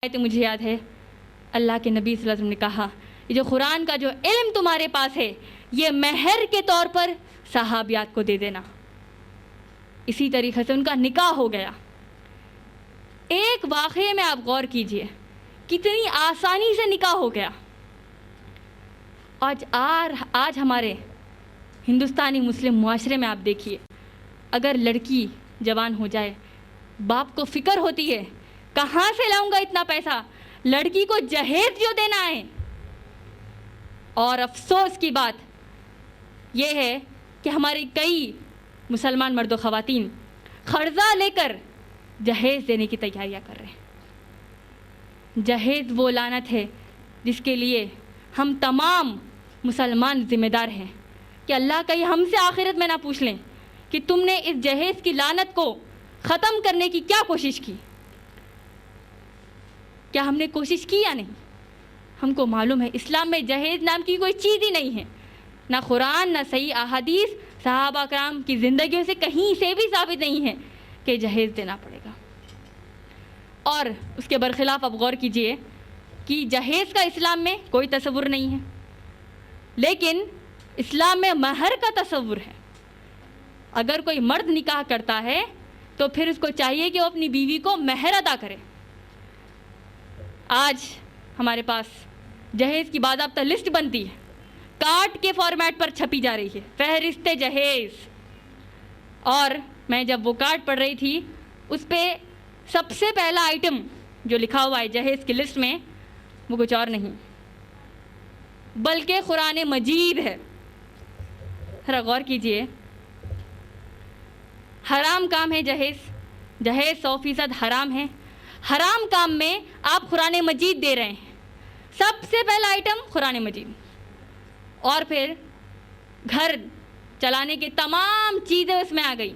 تو مجھے یاد ہے اللہ کے نبی صلی اللہ علیہ وسلم نے کہا یہ جو قرآن کا جو علم تمہارے پاس ہے یہ مہر کے طور پر صحابیات کو دے دینا. اسی طریقے سے ان کا نکاح ہو گیا. ایک واقعے میں آپ غور کیجئے کتنی آسانی سے نکاح ہو گیا. آج ہمارے ہندوستانی مسلم معاشرے میں آپ دیکھیے اگر لڑکی جوان ہو جائے باپ کو فکر ہوتی ہے کہاں سے لاؤں گا اتنا پیسہ, لڑکی کو جہیز جو دینا ہے. اور افسوس کی بات یہ ہے کہ ہماری کئی مسلمان مرد و خواتین قرضہ لے کر جہیز دینے کی تیاریاں کر رہے ہیں. جہیز وہ لعنت ہے جس کے لیے ہم تمام مسلمان ذمہ دار ہیں کہ اللہ کہیں ہم سے آخرت میں نہ پوچھ لیں کہ تم نے اس جہیز کی لعنت کو ختم کرنے کی کیا کوشش کی. کیا ہم نے کوشش کی یا نہیں؟ ہم کو معلوم ہے اسلام میں جہیز نام کی کوئی چیز ہی نہیں ہے. نہ قرآن نہ صحیح احادیث صحابہ کرام کی زندگیوں سے کہیں سے بھی ثابت نہیں ہے کہ جہیز دینا پڑے گا. اور اس کے برخلاف اب غور کیجئے کہ جہیز کا اسلام میں کوئی تصور نہیں ہے لیکن اسلام میں مہر کا تصور ہے. اگر کوئی مرد نکاح کرتا ہے تو پھر اس کو چاہیے کہ وہ اپنی بیوی کو مہر ادا کرے. آج ہمارے پاس جہیز کی باضابطہ لسٹ بنتی ہے, کارڈ کے فارمیٹ پر چھپی جا رہی ہے, فہرست جہیز. اور میں جب وہ کارڈ پڑھ رہی تھی اس پہ سب سے پہلا آئٹم جو لکھا ہوا ہے جہیز کی لسٹ میں وہ کچھ اور نہیں بلکہ قرآن مجید ہے. ذرا غور کیجئے, حرام کام ہے جہیز 100% حرام ہے. حرام کام میں آپ قرآن مجید دے رہے ہیں. سب سے پہلا آئٹم قرآن مجید, اور پھر گھر چلانے کے تمام چیزیں اس میں آ گئی,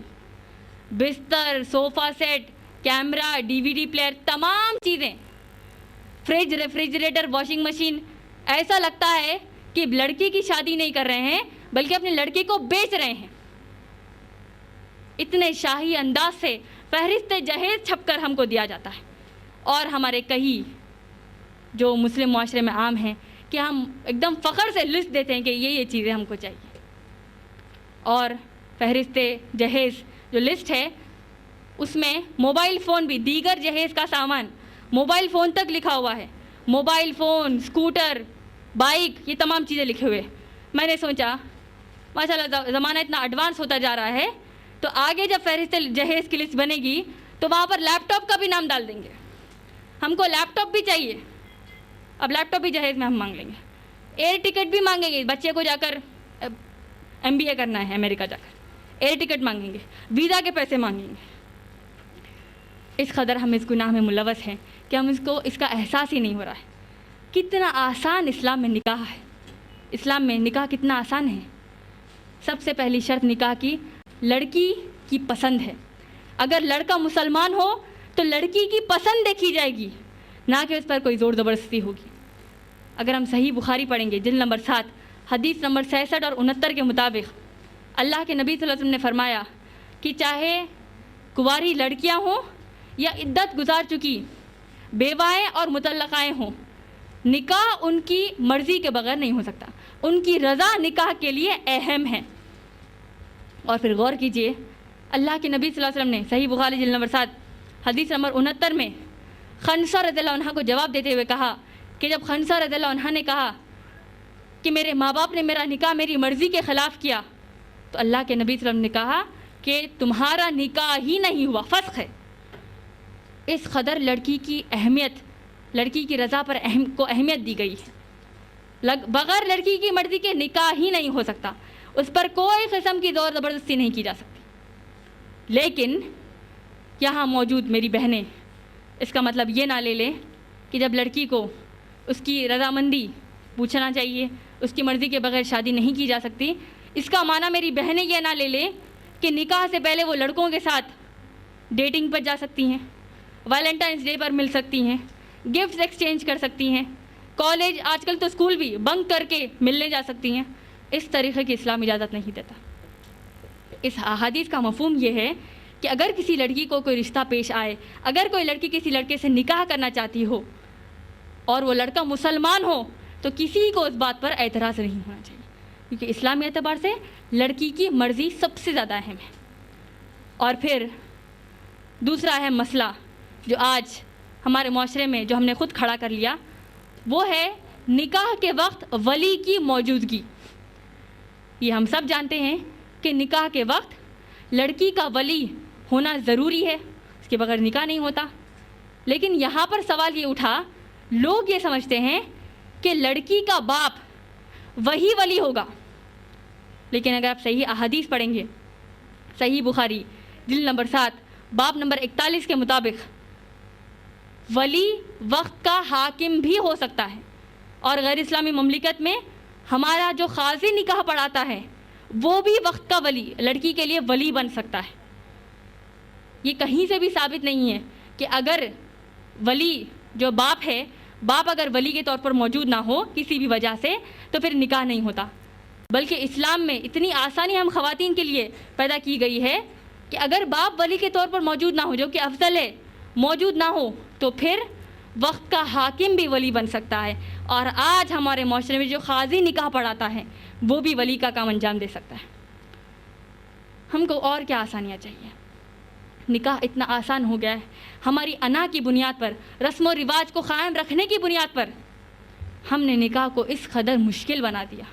بستر, صوفہ سیٹ, کیمرہ, DVD پلیئر, تمام چیزیں, فریج, ریفریجریٹر, واشنگ مشین. ایسا لگتا ہے کہ لڑکی کی شادی نہیں کر رہے ہیں بلکہ اپنے لڑکے کو بیچ رہے ہیں. اتنے شاہی انداز سے فہرست جہیز چھپ کر ہم کو دیا جاتا ہے. اور ہمارے کئی جو مسلم معاشرے میں عام ہیں کہ ہم ایک دم فخر سے لسٹ دیتے ہیں کہ یہ چیزیں ہم کو چاہیے. اور فہرست جہیز جو لسٹ ہے اس میں موبائل فون بھی, دیگر جہیز کا سامان موبائل فون تک لکھا ہوا ہے. موبائل فون, اسکوٹر, بائک, یہ تمام چیزیں لکھے ہوئے. میں نے سوچا ماشاءاللہ زمانہ اتنا ایڈوانس ہوتا جا رہا ہے تو آگے جب فہرست جہیز کی لسٹ بنے گی تو وہاں پر لیپ ٹاپ کا بھی نام ڈال دیں گے. ہم کو لیپ ٹاپ بھی چاہیے. اب لیپ ٹاپ بھی جہیز میں ہم مانگ لیں گے. ایئر ٹکٹ بھی مانگیں گے, بچے کو جا کر MBA کرنا ہے امریکہ جا کر, ایئر ٹکٹ مانگیں گے, ویزا کے پیسے مانگیں گے. اس قدر ہم اس گناہ میں ملوث ہیں کہ ہم اس کا احساس ہی نہیں ہو رہا ہے. کتنا آسان اسلام میں نکاح ہے. اسلام میں نکاح کتنا آسان ہے. سب سے پہلی شرط نکاح کی لڑکی کی پسند ہے. اگر لڑکا مسلمان ہو تو لڑکی کی پسند دیکھی جائے گی, نہ کہ اس پر کوئی زور زبردستی ہوگی. اگر ہم صحیح بخاری پڑھیں گے جلد نمبر 7 حدیث نمبر 66 اور 69 کے مطابق اللہ کے نبی صلی اللہ علیہ وسلم نے فرمایا کہ چاہے کنواری لڑکیاں ہوں یا عدت گزار چکی بیوائیں اور مطلقائیں ہوں, نکاح ان کی مرضی کے بغیر نہیں ہو سکتا. ان کی رضا نکاح کے لیے اہم ہے. اور پھر غور کیجئے اللہ کے نبی صلی اللہ علیہ وسلم نے صحیح بخاری جلد نمبر 7 حدیث نمبر 69 میں خنسہ رضی اللہ عنہ کو جواب دیتے ہوئے کہا کہ جب خنسہ رضی اللہ عنہ نے کہا کہ میرے ماں باپ نے میرا نکاح میری مرضی کے خلاف کیا تو اللہ کے نبی صلی اللہ علیہ وسلم نے کہا کہ تمہارا نکاح ہی نہیں ہوا, فسخ ہے. اس قدر لڑکی کی اہمیت, لڑکی کی رضا پر اہمیت دی گئی ہے. بغیر لڑکی کی مرضی کے نکاح ہی نہیں ہو سکتا. اس پر کوئی قسم کی زور زبردستی نہیں کی جا سکتی. لیکن یہاں موجود میری بہنیں اس کا مطلب یہ نہ لے لیں کہ جب لڑکی کو اس کی رضامندی پوچھنا چاہیے, اس کی مرضی کے بغیر شادی نہیں کی جا سکتی. اس کا معنی میری بہنیں یہ نہ لے لیں کہ نکاح سے پہلے وہ لڑکوں کے ساتھ ڈیٹنگ پر جا سکتی ہیں, ویلنٹائنس ڈے پر مل سکتی ہیں, گفٹس ایکسچینج کر سکتی ہیں, کالج, آج کل تو اسکول بھی بنک کر کے ملنے جا سکتی ہیں. اس طریقے کی اسلام اجازت نہیں دیتا. اس احادیث کا مفہوم یہ ہے کہ اگر کسی لڑکی کو کوئی رشتہ پیش آئے، اگر کوئی لڑکی کسی لڑکے سے نکاح کرنا چاہتی ہو اور وہ لڑکا مسلمان ہو، تو کسی کو اس بات پر اعتراض نہیں ہونا چاہیے، کیونکہ اسلامی اعتبار سے لڑکی کی مرضی سب سے زیادہ اہم ہے۔ اور پھر دوسرا اہم مسئلہ جو آج ہمارے معاشرے میں جو ہم نے خود کھڑا کر لیا، وہ ہے نکاح کے وقت ولی کی موجودگی۔ یہ ہم سب جانتے ہیں کہ نکاح کے وقت لڑکی کا ولی ہونا ضروری ہے، اس کے بغیر نکاح نہیں ہوتا۔ لیکن یہاں پر سوال یہ اٹھا، لوگ یہ سمجھتے ہیں کہ لڑکی کا باپ وہی ولی ہوگا، لیکن اگر آپ صحیح احادیث پڑھیں گے، صحیح بخاری جلد نمبر 7 باب نمبر 41 کے مطابق ولی وقت کا حاکم بھی ہو سکتا ہے، اور غیر اسلامی مملکت میں ہمارا جو قاضی نکاح پڑھاتا ہے وہ بھی وقت کا ولی، لڑکی کے لیے ولی بن سکتا ہے۔ یہ کہیں سے بھی ثابت نہیں ہے کہ اگر ولی جو باپ ہے، باپ اگر ولی کے طور پر موجود نہ ہو کسی بھی وجہ سے تو پھر نکاح نہیں ہوتا، بلکہ اسلام میں اتنی آسانی ہم خواتین کے لیے پیدا کی گئی ہے کہ اگر باپ ولی کے طور پر موجود نہ ہو، جو کہ افضل ہے، موجود نہ ہو، تو پھر وقت کا حاکم بھی ولی بن سکتا ہے۔ اور آج ہمارے معاشرے میں جو قاضی نکاح پڑھاتا ہے وہ بھی ولی کا کام انجام دے سکتا ہے۔ ہم کو اور کیا آسانیاں چاہیے؟ نکاح اتنا آسان ہو گیا ہے، ہماری انا کی بنیاد پر، رسم و رواج کو قائم رکھنے کی بنیاد پر ہم نے نکاح کو اس قدر مشکل بنا دیا۔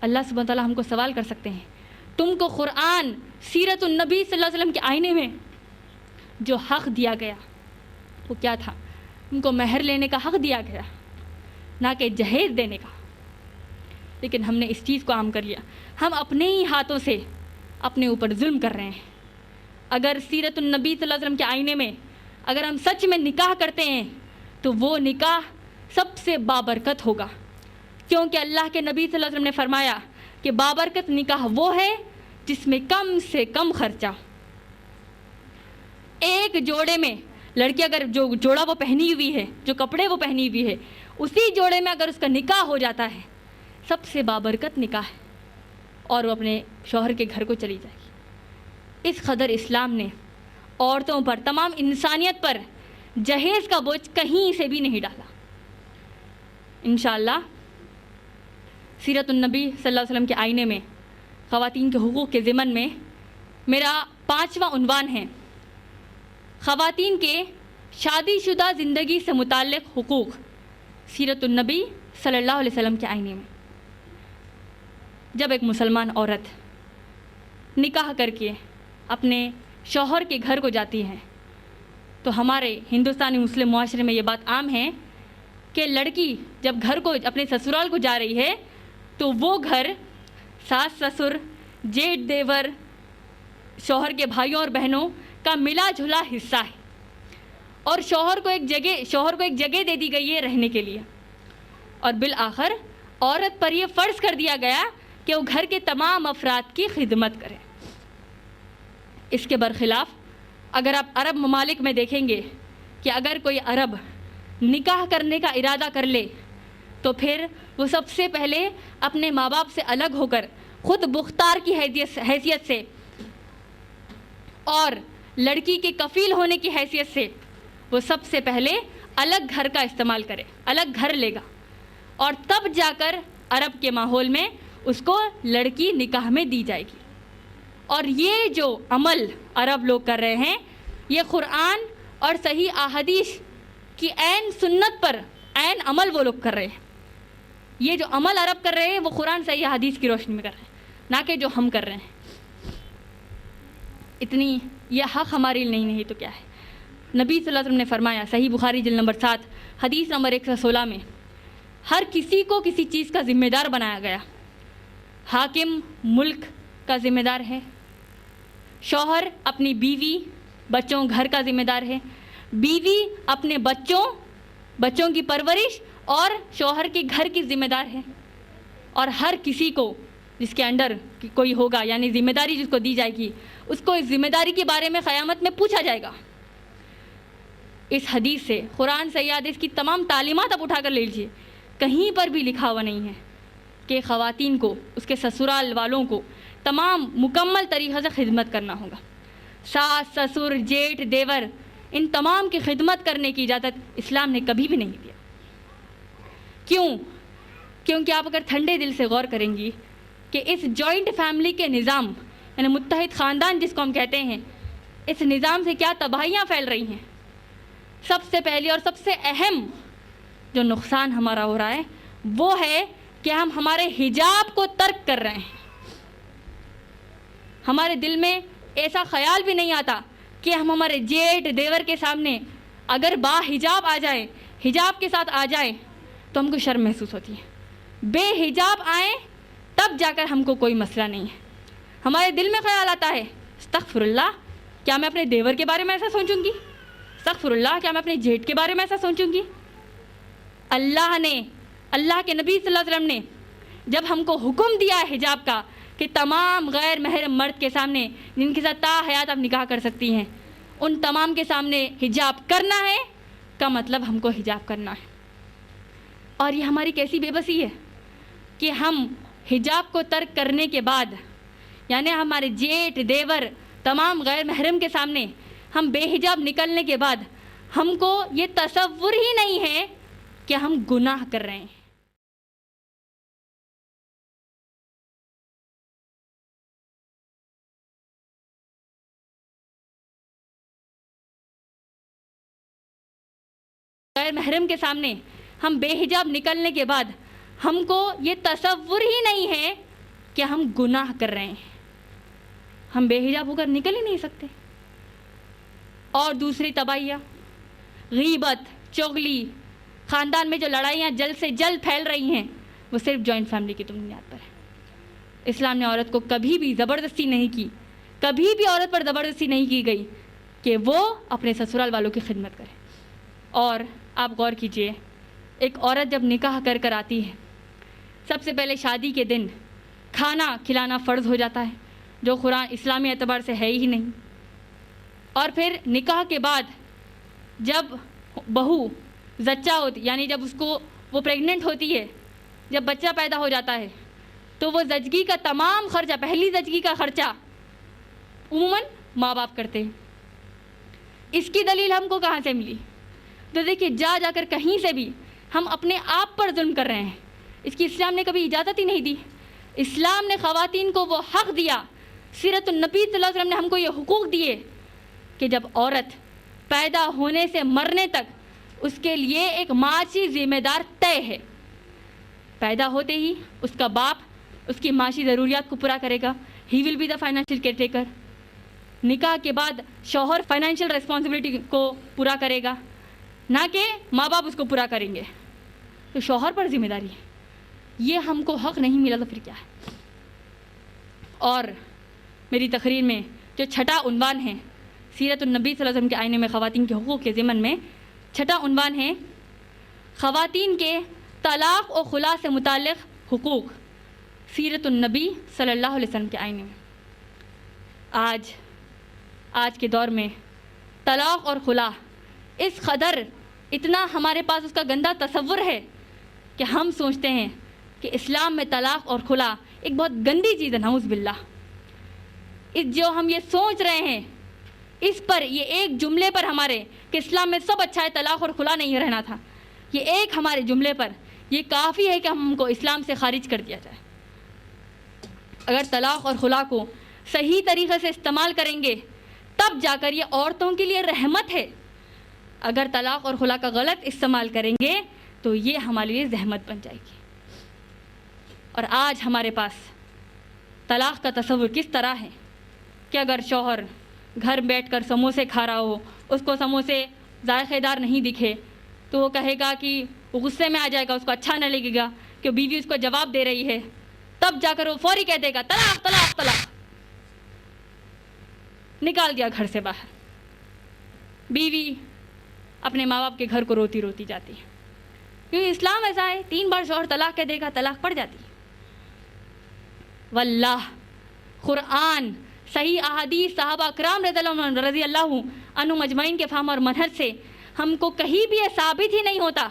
اللہ سبحانہ وتعالیٰ ہم کو سوال کر سکتے ہیں، تم کو قرآن، سیرت النبی صلی اللہ علیہ وسلم کے آئینے میں جو حق دیا گیا وہ کیا تھا؟ ان کو مہر لینے کا حق دیا گیا، نہ کہ جہیز دینے کا۔ لیکن ہم نے اس چیز کو عام کر لیا، ہم اپنے ہی ہاتھوں سے اپنے اوپر ظلم کر رہے ہیں۔ اگر سیرت النبی صلی اللہ علیہ وسلم کے آئینے میں اگر ہم سچ میں نکاح کرتے ہیں تو وہ نکاح سب سے بابرکت ہوگا، کیونکہ اللہ کے نبی صلی اللہ علیہ وسلم نے فرمایا کہ بابرکت نکاح وہ ہے جس میں کم سے کم خرچہ۔ ایک جوڑے میں لڑکی اگر جو جوڑا وہ پہنی ہوئی ہے، جو کپڑے وہ پہنی ہوئی ہے، اسی جوڑے میں اگر اس کا نکاح ہو جاتا ہے، سب سے بابرکت نکاح ہے، اور وہ اپنے شوہر کے گھر کو چلی جائے گی۔ اس قدر اسلام نے عورتوں پر، تمام انسانیت پر جہیز کا بوجھ کہیں سے بھی نہیں ڈالا۔ انشاءاللہ سیرت النبی صلی اللہ علیہ وسلم کے آئینے میں خواتین کے حقوق کے ضمن میں میرا 5واں عنوان ہے خواتین کے شادی شدہ زندگی سے متعلق حقوق، سیرت النبی صلی اللہ علیہ وسلم کے آئینے میں۔ جب ایک مسلمان عورت نکاح کر کے اپنے شوہر کے گھر کو جاتی ہے تو ہمارے ہندوستانی مسلم معاشرے میں یہ بات عام ہے کہ لڑکی جب گھر کو، اپنے سسرال کو جا رہی ہے تو وہ گھر ساس سسر، جیٹھ دیور، شوہر کے بھائیوں اور بہنوں کا ملا جھلا حصہ ہے، اور شوہر کو ایک جگہ دے دی گئی ہے رہنے کے لیے، اور بالآخر عورت پر یہ فرض کر دیا گیا کہ وہ گھر کے تمام افراد کی خدمت کرے۔ اس کے برخلاف اگر آپ عرب ممالک میں دیکھیں گے کہ اگر کوئی عرب نکاح کرنے کا ارادہ کر لے تو پھر وہ سب سے پہلے اپنے ماں باپ سے الگ ہو کر خود مختار کی حیثیت سے اور لڑکی کے کفیل ہونے کی حیثیت سے وہ سب سے پہلے الگ گھر کا استعمال کرے، الگ گھر لے گا، اور تب جا کر عرب کے ماحول میں اس کو لڑکی نکاح میں دی جائے گی۔ اور یہ جو عمل عرب لوگ کر رہے ہیں، یہ قرآن اور صحیح احادیث کی عین سنت پر عین عمل وہ لوگ کر رہے ہیں۔ یہ جو عمل عرب کر رہے ہیں وہ قرآن صحیح احادیث کی روشنی میں کر رہے ہیں، نہ کہ جو ہم کر رہے ہیں۔ اتنی یہ حق ہمارے لیے نہیں تو کیا ہے؟ نبی صلی اللہ علیہ وسلم نے فرمایا، صحیح بخاری جلد نمبر 7 حدیث نمبر 116 میں، ہر کسی کو کسی چیز کا ذمہ دار بنایا گیا۔ حاکم ملک کا ذمہ دار ہے، شوہر اپنی بیوی بچوں گھر کا ذمہ دار ہے، بیوی اپنے بچوں کی پرورش اور شوہر کے گھر کی ذمہ دار ہے، اور ہر کسی کو جس کے انڈر کوئی ہوگا، یعنی ذمہ داری جس کو دی جائے گی، اس کو اس ذمہ داری کے بارے میں قیامت میں پوچھا جائے گا۔ اس حدیث سے، قرآن صحیح حدیث کی تمام تعلیمات آپ اٹھا کر لے لیجیے، کہیں پر بھی لکھا ہوا نہیں ہے کہ خواتین کو، اس کے سسرال والوں کو تمام مکمل طریقے سے خدمت کرنا ہوگا۔ ساس سسر جیٹھ دیور ان تمام کی خدمت کرنے کی اجازت اسلام نے کبھی بھی نہیں دیا. کیوں؟ کیونکہ آپ اگر ٹھنڈے دل سے غور کریں گی کہ اس جوائنٹ فیملی کے نظام یعنی متحد خاندان جس کو ہم کہتے ہیں، اس نظام سے کیا تباہیاں پھیل رہی ہیں. سب سے پہلی اور سب سے اہم جو نقصان ہمارا ہو رہا ہے وہ ہے کہ ہم ہمارے حجاب کو ترک کر رہے ہیں. ہمارے دل میں ایسا خیال بھی نہیں آتا کہ ہم ہمارے جیٹھ دیور کے سامنے اگر با حجاب آ جائے، حجاب کے ساتھ آ جائے تو ہم کو شرم محسوس ہوتی ہے. بے حجاب آئیں تب جا کر ہم کو کوئی مسئلہ نہیں ہے. ہمارے دل میں خیال آتا ہے استغفر اللہ، کیا میں اپنے دیور کے بارے میں ایسا سوچوں گی؟ استغفر اللہ، کیا میں اپنے جیٹھ کے بارے میں ایسا سوچوں گی؟ اللہ کے نبی صلی اللہ علیہ وسلم نے جب ہم کو حکم دیا ہے حجاب کا کہ تمام غیر محرم مرد کے سامنے جن کے ساتھ تا حیات آپ نکاح کر سکتی ہیں ان تمام کے سامنے حجاب کرنا ہے کا مطلب ہم کو حجاب کرنا ہے. اور یہ ہماری کیسی بے بسی ہے کہ ہم حجاب کو ترک کرنے کے بعد یعنی ہمارے جیٹھ دیور تمام غیر محرم کے سامنے ہم بے حجاب نکلنے کے بعد ہم کو یہ تصور ہی نہیں ہے کہ ہم گناہ کر رہے ہیں. غیر محرم کے سامنے ہم بے حجاب نکلنے کے بعد ہم کو یہ تصور ہی نہیں ہے کہ ہم گناہ کر رہے ہیں. ہم بے حجاب ہو کر نکل ہی نہیں سکتے. اور دوسری تباہیاں غیبت، چغلی، خاندان میں جو لڑائیاں جلد سے جلد پھیل رہی ہیں وہ صرف جوائنٹ فیملی کی بنیاد پر ہے. اسلام نے عورت کو کبھی بھی زبردستی نہیں کی، کبھی بھی عورت پر زبردستی نہیں کی گئی کہ وہ اپنے سسرال والوں کی خدمت کرے. اور آپ غور کیجئے، ایک عورت جب نکاح کر کر آتی ہے سب سے پہلے شادی کے دن کھانا کھلانا فرض ہو جاتا ہے جو قرآن اسلامی اعتبار سے ہے ہی نہیں. اور پھر نکاح کے بعد جب بہو زچہ ہوتی یعنی جب اس کو وہ پریگننٹ ہوتی ہے، جب بچہ پیدا ہو جاتا ہے تو وہ زچگی کا تمام خرچہ، پہلی زچگی کا خرچہ عموماً ماں باپ کرتے ہیں. اس کی دلیل ہم کو کہاں سے ملی؟ تو دیکھیے جا کر کہیں سے بھی ہم اپنے آپ پر ظلم کر رہے ہیں. اس کی اسلام نے کبھی اجازت ہی نہیں دی. اسلام نے خواتین کو وہ حق دیا، سیرت النبی صلی اللہ علیہ وسلم نے ہم کو یہ حقوق دیے کہ جب عورت پیدا ہونے سے مرنے تک اس کے لیے ایک معاشی ذمہ دار طے ہے. پیدا ہوتے ہی اس کا باپ اس کی معاشی ضروریات کو پورا کرے گا، he will be the financial caretaker. نکاح کے بعد شوہر فائنینشیل ریسپانسبلٹی کو پورا کرے گا، نہ کہ ماں باپ اس کو پورا کریں گے. تو شوہر پر ذمہ داری ہے. یہ ہم کو حق نہیں ملا تو پھر کیا ہے؟ اور میری تقریر میں جو چھٹا عنوان ہے سیرت النبی صلی اللہ علیہ وسلم کے آئینے میں خواتین کے حقوق کے ضمن میں، چھٹا عنوان ہے خواتین کے طلاق و خلا سے متعلق حقوق، سیرت النبی صلی اللہ علیہ وسلم کے آئینے میں. آج کے دور میں طلاق اور خلا اس قدر اتنا ہمارے پاس اس کا گندا تصور ہے کہ ہم سوچتے ہیں کہ اسلام میں طلاق اور خلا ایک بہت گندی چیز ہے. نعوذ باللہ. جو ہم یہ سوچ رہے ہیں اس پر، یہ ایک جملے پر ہمارے کہ اسلام میں سب اچھا ہے، طلاق اور خلا نہیں رہنا تھا، یہ ایک ہمارے جملے پر یہ کافی ہے کہ ہم کو اسلام سے خارج کر دیا جائے. اگر طلاق اور خلا کو صحیح طریقے سے استعمال کریں گے تب جا کر یہ عورتوں کے لیے رحمت ہے. اگر طلاق اور خلا کا غلط استعمال کریں گے تو یہ ہمارے لیے زحمت بن جائے گی. اور آج ہمارے پاس طلاق کا تصور کس طرح ہے کہ اگر شوہر گھر بیٹھ کر سموسے کھا رہا ہو، اس کو سموسے ذائقے دار نہیں دکھے تو وہ کہے گا کہ وہ غصے میں آ جائے گا، اس کو اچھا نہ لگے گا کہ بیوی اس کو جواب دے رہی ہے. تب جا کر وہ فوری کہہ دے گا طلاق طلاق طلاق، نکال دیا گھر سے باہر. بیوی اپنے ماں باپ کے گھر کو روتی روتی جاتی ہے کیونکہ اسلام ایسا ہے 3 بار شوہر طلاق کہہ دے گا طلاق پڑ جاتی ہے. واللہ قرآن، صحیح احادیث، صحابہ اکرام رضی اللہ عنہم اجمعین کے فہم اور منہج سے ہم کو کہیں بھی یہ ثابت ہی نہیں ہوتا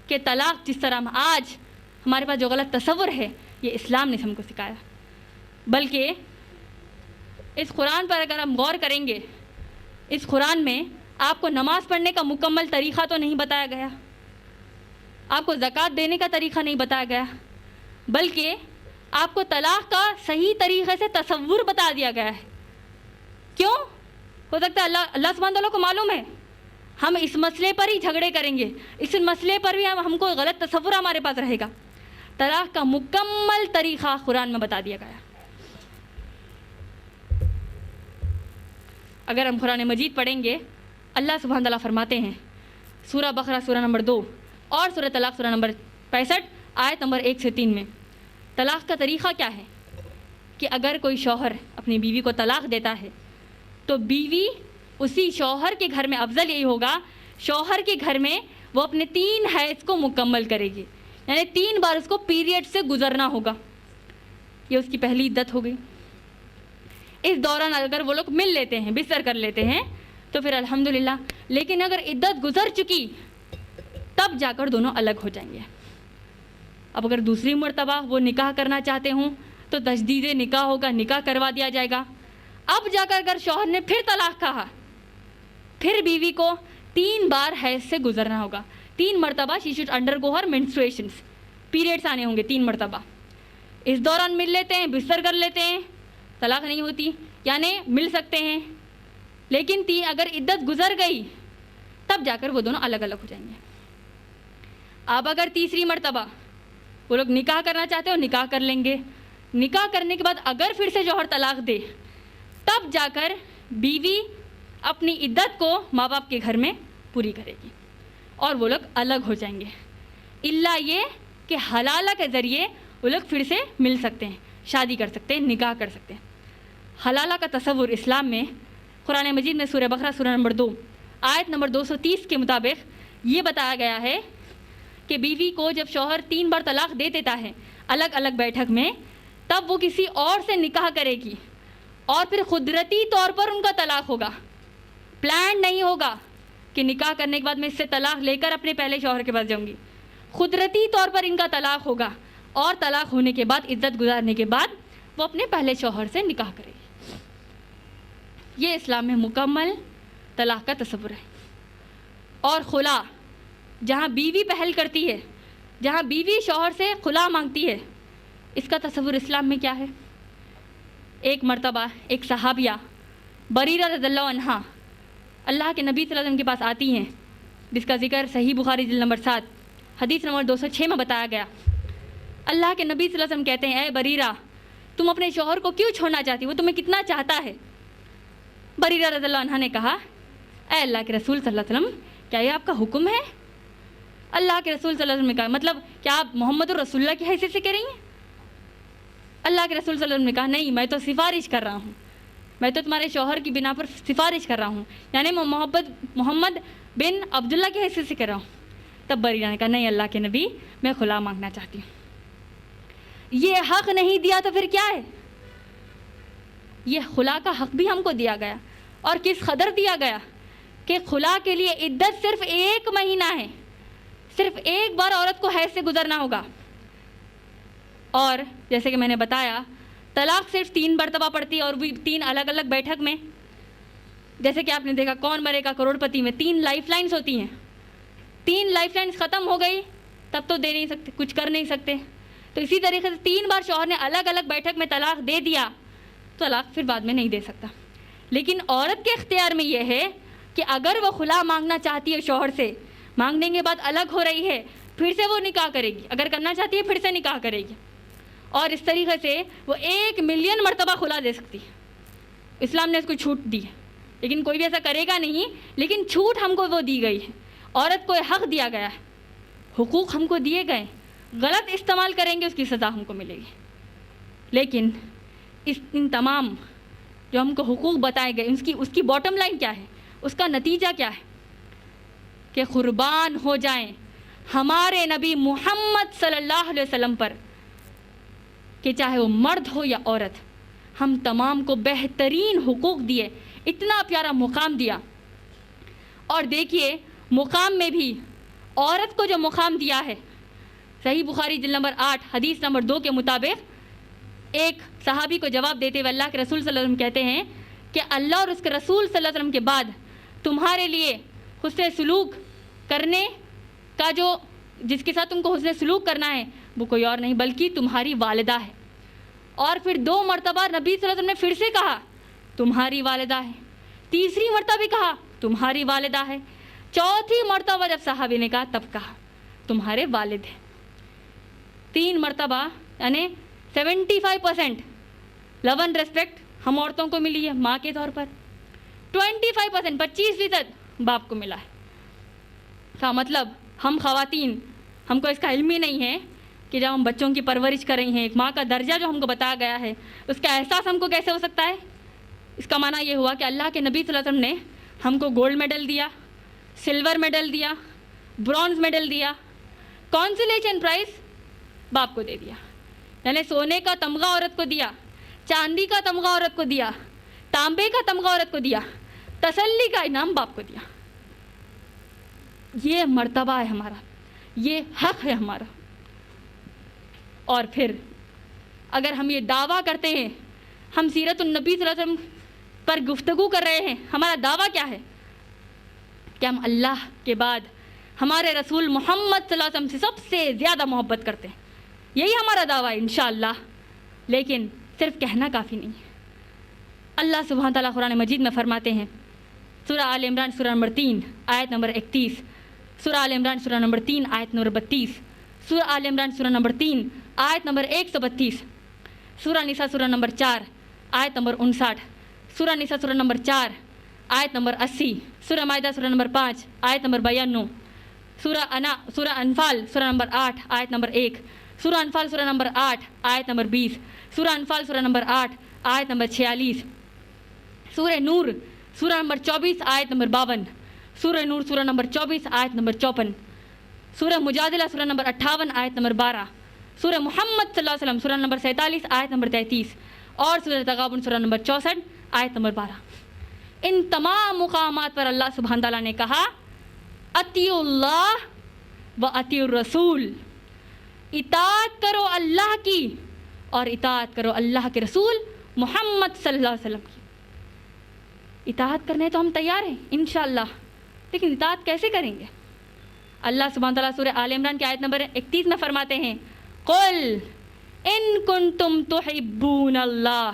کہ طلاق جس طرح آج ہمارے پاس جو غلط تصور ہے یہ اسلام نے ہم کو سکھایا. بلکہ اس قرآن پر اگر ہم غور کریں گے اس قرآن میں آپ کو نماز پڑھنے کا مکمل طریقہ تو نہیں بتایا گیا، آپ کو زکوٰۃ دینے کا طریقہ نہیں بتایا گیا، بلکہ آپ کو طلاق کا صحیح طریقے سے تصور بتا دیا گیا ہے۔ کیوں؟ ہو سکتا ہے اللہ سبحانہ تعالیٰ کو معلوم ہے ہم اس مسئلے پر ہی جھگڑے کریں گے، اس مسئلے پر بھی ہم کو غلط تصور ہمارے پاس رہے گا۔ طلاق کا مکمل طریقہ قرآن میں بتا دیا گیا۔ اگر ہم قرآن مجید پڑھیں گے، اللہ سبحانہ تعالیٰ فرماتے ہیں سورہ بقرہ سورہ نمبر 2 اور سورہ طلاق سورہ نمبر 65 آیت نمبر 1 سے 3 میں طلاق کا طریقہ کیا ہے کہ اگر کوئی شوہر اپنی بیوی کو طلاق دیتا ہے تو بیوی اسی شوہر کے گھر میں، افضل یہی ہوگا شوہر کے گھر میں وہ اپنے 3 حیض کو مکمل کرے گی، یعنی 3 بار اس کو پیریڈ سے گزرنا ہوگا۔ یہ اس کی پہلی عدت ہو گئی۔ اس دوران اگر وہ لوگ مل لیتے ہیں، بستر کر لیتے ہیں تو پھر الحمدللہ، لیکن اگر عدت گزر چکی تب جا کر دونوں الگ ہو جائیں گے۔ اب اگر دوسری مرتبہ وہ نکاح کرنا چاہتے ہوں تو تجدید نکاح ہوگا، نکاح کروا دیا جائے گا۔ اب جا کر اگر شوہر نے پھر طلاق کہا، پھر بیوی کو 3 بار حیض سے گزرنا ہوگا، 3 مرتبہ she should undergo her menstruations, periods آنے ہوں گے 3 مرتبہ۔ اس دوران مل لیتے ہیں، بستر کر لیتے ہیں، طلاق نہیں ہوتی، یعنی مل سکتے ہیں، لیکن اگر عدت گزر گئی تب جا کر وہ دونوں الگ الگ ہو جائیں گے۔ اب اگر تیسری مرتبہ وہ لوگ نکاح کرنا چاہتے ہو، نکاح کر لیں گے۔ نکاح کرنے کے بعد اگر پھر سے شوہر طلاق دے تب جا کر بیوی اپنی عدت کو ماں باپ کے گھر میں پوری کرے گی اور وہ لوگ الگ ہو جائیں گے، الا یہ کہ حلالہ کے ذریعے وہ لوگ پھر سے مل سکتے ہیں، شادی کر سکتے ہیں، نکاح کر سکتے ہیں۔ حلالہ کا تصور اسلام میں قرآن مجید میں سورہ بقرہ سورہ نمبر 2 آیت نمبر 230 کے مطابق یہ بتایا گیا ہے کہ بیوی کو جب شوہر 3 بار طلاق دے دیتا ہے الگ الگ بیٹھک میں، تب وہ کسی اور سے نکاح کرے گی اور پھر قدرتی طور پر ان کا طلاق ہوگا، پلان نہیں ہوگا کہ نکاح کرنے کے بعد میں اس سے طلاق لے کر اپنے پہلے شوہر کے پاس جاؤں گی۔ قدرتی طور پر ان کا طلاق ہوگا اور طلاق ہونے کے بعد، عدت گزارنے کے بعد وہ اپنے پہلے شوہر سے نکاح کرے گی۔ یہ اسلام میں مکمل طلاق کا تصور ہے۔ اور خلا، جہاں بیوی پہل کرتی ہے، جہاں بیوی شوہر سے خلا مانگتی ہے، اس کا تصور اسلام میں کیا ہے؟ ایک مرتبہ ایک صحابیہ بریرہ رضی اللہ عنہا اللہ کے نبی صلی اللہ علیہ وسلم کے پاس آتی ہیں، جس کا ذکر صحیح بخاری جلد نمبر 7 حدیث نمبر 206 میں بتایا گیا۔ اللہ کے نبی صلی اللہ علیہ وسلم کہتے ہیں، اے بریرہ، تم اپنے شوہر کو کیوں چھوڑنا چاہتی ہو؟ وہ تمہیں کتنا چاہتا ہے؟ بریرہ رضی اللہ عنہا نے کہا، اے اللہ کے رسول صلی اللہ علیہ وسلم، کیا یہ آپ کا حکم ہے؟ اللہ کے رسول صلی اللہ علیہ وسلم نے کہا، مطلب کیا آپ محمد الرسول اللہ کی حیثیت سے کہہ رہی ہیں؟ اللہ کے رسول صلی اللہ علیہ وسلم نے کہا، نہیں، میں تو سفارش کر رہا ہوں، میں تو تمہارے شوہر کی بنا پر سفارش کر رہا ہوں، یعنی میں محمد بن عبداللہ کی حیثیت سے کر رہا ہوں۔ تب بریرہ نے کہا، نہیں اللہ کے نبی، میں خلا مانگنا چاہتی ہوں۔ یہ حق نہیں دیا تو پھر کیا ہے؟ یہ خلا کا حق بھی ہم کو دیا گیا، اور کس قدر دیا گیا کہ خلا کے لیے عدت صرف 1 مہینہ ہے، صرف 1 بار عورت کو حیض سے گزرنا ہوگا۔ اور جیسے کہ میں نے بتایا، طلاق صرف 3 مرتبہ پڑتی ہے، اور بھی 3 الگ الگ بیٹھک میں۔ جیسے کہ آپ نے دیکھا کون مرے گا کروڑ پتی میں 3 لائف لائنز ہوتی ہیں، 3 لائف لائنز ختم ہو گئی تب تو دے نہیں سکتے، کچھ کر نہیں سکتے۔ تو اسی طریقے سے 3 بار شوہر نے الگ الگ بیٹھک میں طلاق دے دیا، طلاق پھر بعد میں نہیں دے سکتا۔ لیکن عورت کے اختیار میں یہ ہے کہ اگر وہ خلا مانگنا چاہتی ہے شوہر سے، مانگنے کے بعد الگ ہو رہی ہے، پھر سے وہ نکاح کرے گی، اگر کرنا چاہتی ہے پھر سے نکاح کرے گی، اور اس طریقے سے وہ 1 ملین مرتبہ خلا دے سکتی ہے۔ اسلام نے اس کو چھوٹ دی ہے، لیکن کوئی بھی ایسا کرے گا نہیں، لیکن چھوٹ ہم کو وہ دی گئی ہے، عورت کو حق دیا گیا ہے، حقوق ہم کو دیے گئے، غلط استعمال کریں گے اس کی سزا ہم کو ملے گی۔ لیکن ان تمام جو ہم کو حقوق بتائے گئے، اس کی باٹم لائن کیا ہے، اس کا نتیجہ کیا ہے؟ کہ قربان ہو جائیں ہمارے نبی محمد صلی اللہ علیہ وسلم پر، کہ چاہے وہ مرد ہو یا عورت، ہم تمام کو بہترین حقوق دیے، اتنا پیارا مقام دیا۔ اور دیکھیے مقام میں بھی عورت کو جو مقام دیا ہے، صحیح بخاری جلد نمبر 8 حدیث نمبر 2 کے مطابق ایک صحابی کو جواب دیتے ہوئے اللہ کے رسول صلی اللہ علیہ وسلم کہتے ہیں کہ اللہ اور اس کے رسول صلی اللہ علیہ وسلم کے بعد تمہارے لیے حسن سلوک کرنے کا جس کے ساتھ تم کو حسن سلوک کرنا ہے وہ کوئی اور نہیں بلکہ تمہاری والدہ ہے. اور پھر 2 مرتبہ نبی صلی اللہ علیہ وسلم نے پھر سے کہا تمہاری والدہ ہے. تیسری مرتبہ بھی کہا تمہاری والدہ ہے. چوتھی مرتبہ جب صحابی نے کہا تب کہا تمہارے والد ہیں. 3 مرتبہ یعنی 75% لو اینڈ ریسپیکٹ ہم عورتوں کو ملی ہے ماں کے طور پر. 25% 25% باپ کو ملا ہے. کا مطلب ہم خواتین ہم کو اس کا علم ہی نہیں ہے کہ جب ہم بچوں کی پرورش کر رہی ہیں ایک ماں کا درجہ جو ہم کو بتایا گیا ہے اس کا احساس ہم کو کیسے ہو سکتا ہے. اس کا معنی یہ ہوا کہ اللہ کے نبی صلی اللہ علیہ وسلم نے ہم کو گولڈ میڈل دیا, سلور میڈل دیا, برونز میڈل دیا, کانسولیشن پرائز باپ کو دے دیا. یعنی سونے کا تمغہ عورت کو دیا, چاندی کا تمغہ عورت کو دیا, تانبے کا تمغہ عورت کو دیا, تسلی کا انعام باپ کو دیا. یہ مرتبہ ہے ہمارا, یہ حق ہے ہمارا. اور پھر اگر ہم یہ دعویٰ کرتے ہیں, ہم سیرت النبی صلی اللہ علیہ وسلم پر گفتگو کر رہے ہیں, ہمارا دعویٰ کیا ہے کہ ہم اللہ کے بعد ہمارے رسول محمد صلی اللہ علیہ وسلم سے سب سے زیادہ محبت کرتے ہیں. یہی ہمارا دعویٰ ہے انشاءاللہ. لیکن صرف کہنا کافی نہیں ہے. اللہ سبحانہ تعالیٰ قرآن مجید میں فرماتے ہیں سورہ آل عمران سورہ نمبر 3 آیت نمبر 31, سورہ آل عمران سورہ نمبر 3 آیت نمبر 32, سورہ آل عمران سورہ نمبر 3 آیت نمبر 132, سورہ نساء سورہ نمبر 4 آیت نمبر 59, سورہ نساء سورہ نمبر 4 آیت نمبر 80, سورہ مائدہ سورہ نمبر 5 آیت نمبر 92, سورہ انفال سورہ نمبر 8 آیت نمبر 1, سورہ انفال سورہ نمبر 8 آیت نمبر 20, سورہ انفال سورہ نمبر 8 آیت نمبر 46, سورہ نور سورہ نمبر 24 آیت نمبر 52, سورہ نور سورہ نمبر 24 آیت نمبر 54, سورہ مجادلہ سورہ نمبر 58 آیت نمبر 12, سورہ محمد صلی اللہ علیہ وسلم سورہ نمبر 47 آیت نمبر 33 اور سورہ تغابن سورہ نمبر 64 آیت نمبر 12. ان تمام مقامات پر اللہ سبحانہ تعالیٰ نے کہا اطیعوا اللہ و اطیعوا الرسول, اطاعت کرو اللہ کی اور اطاعت کرو اللہ کے رسول محمد صلی اللہ علیہ وسلم کی. اطاعت کرنے تو ہم تیار ہیں انشاءاللہ, لیکن اطاعت کیسے کریں گے؟ اللہ سبحانہ تعالیٰ سورہ آل عمران کی آیت نمبر 31 میں فرماتے ہیں قل ان کنتم تحبون اللہ,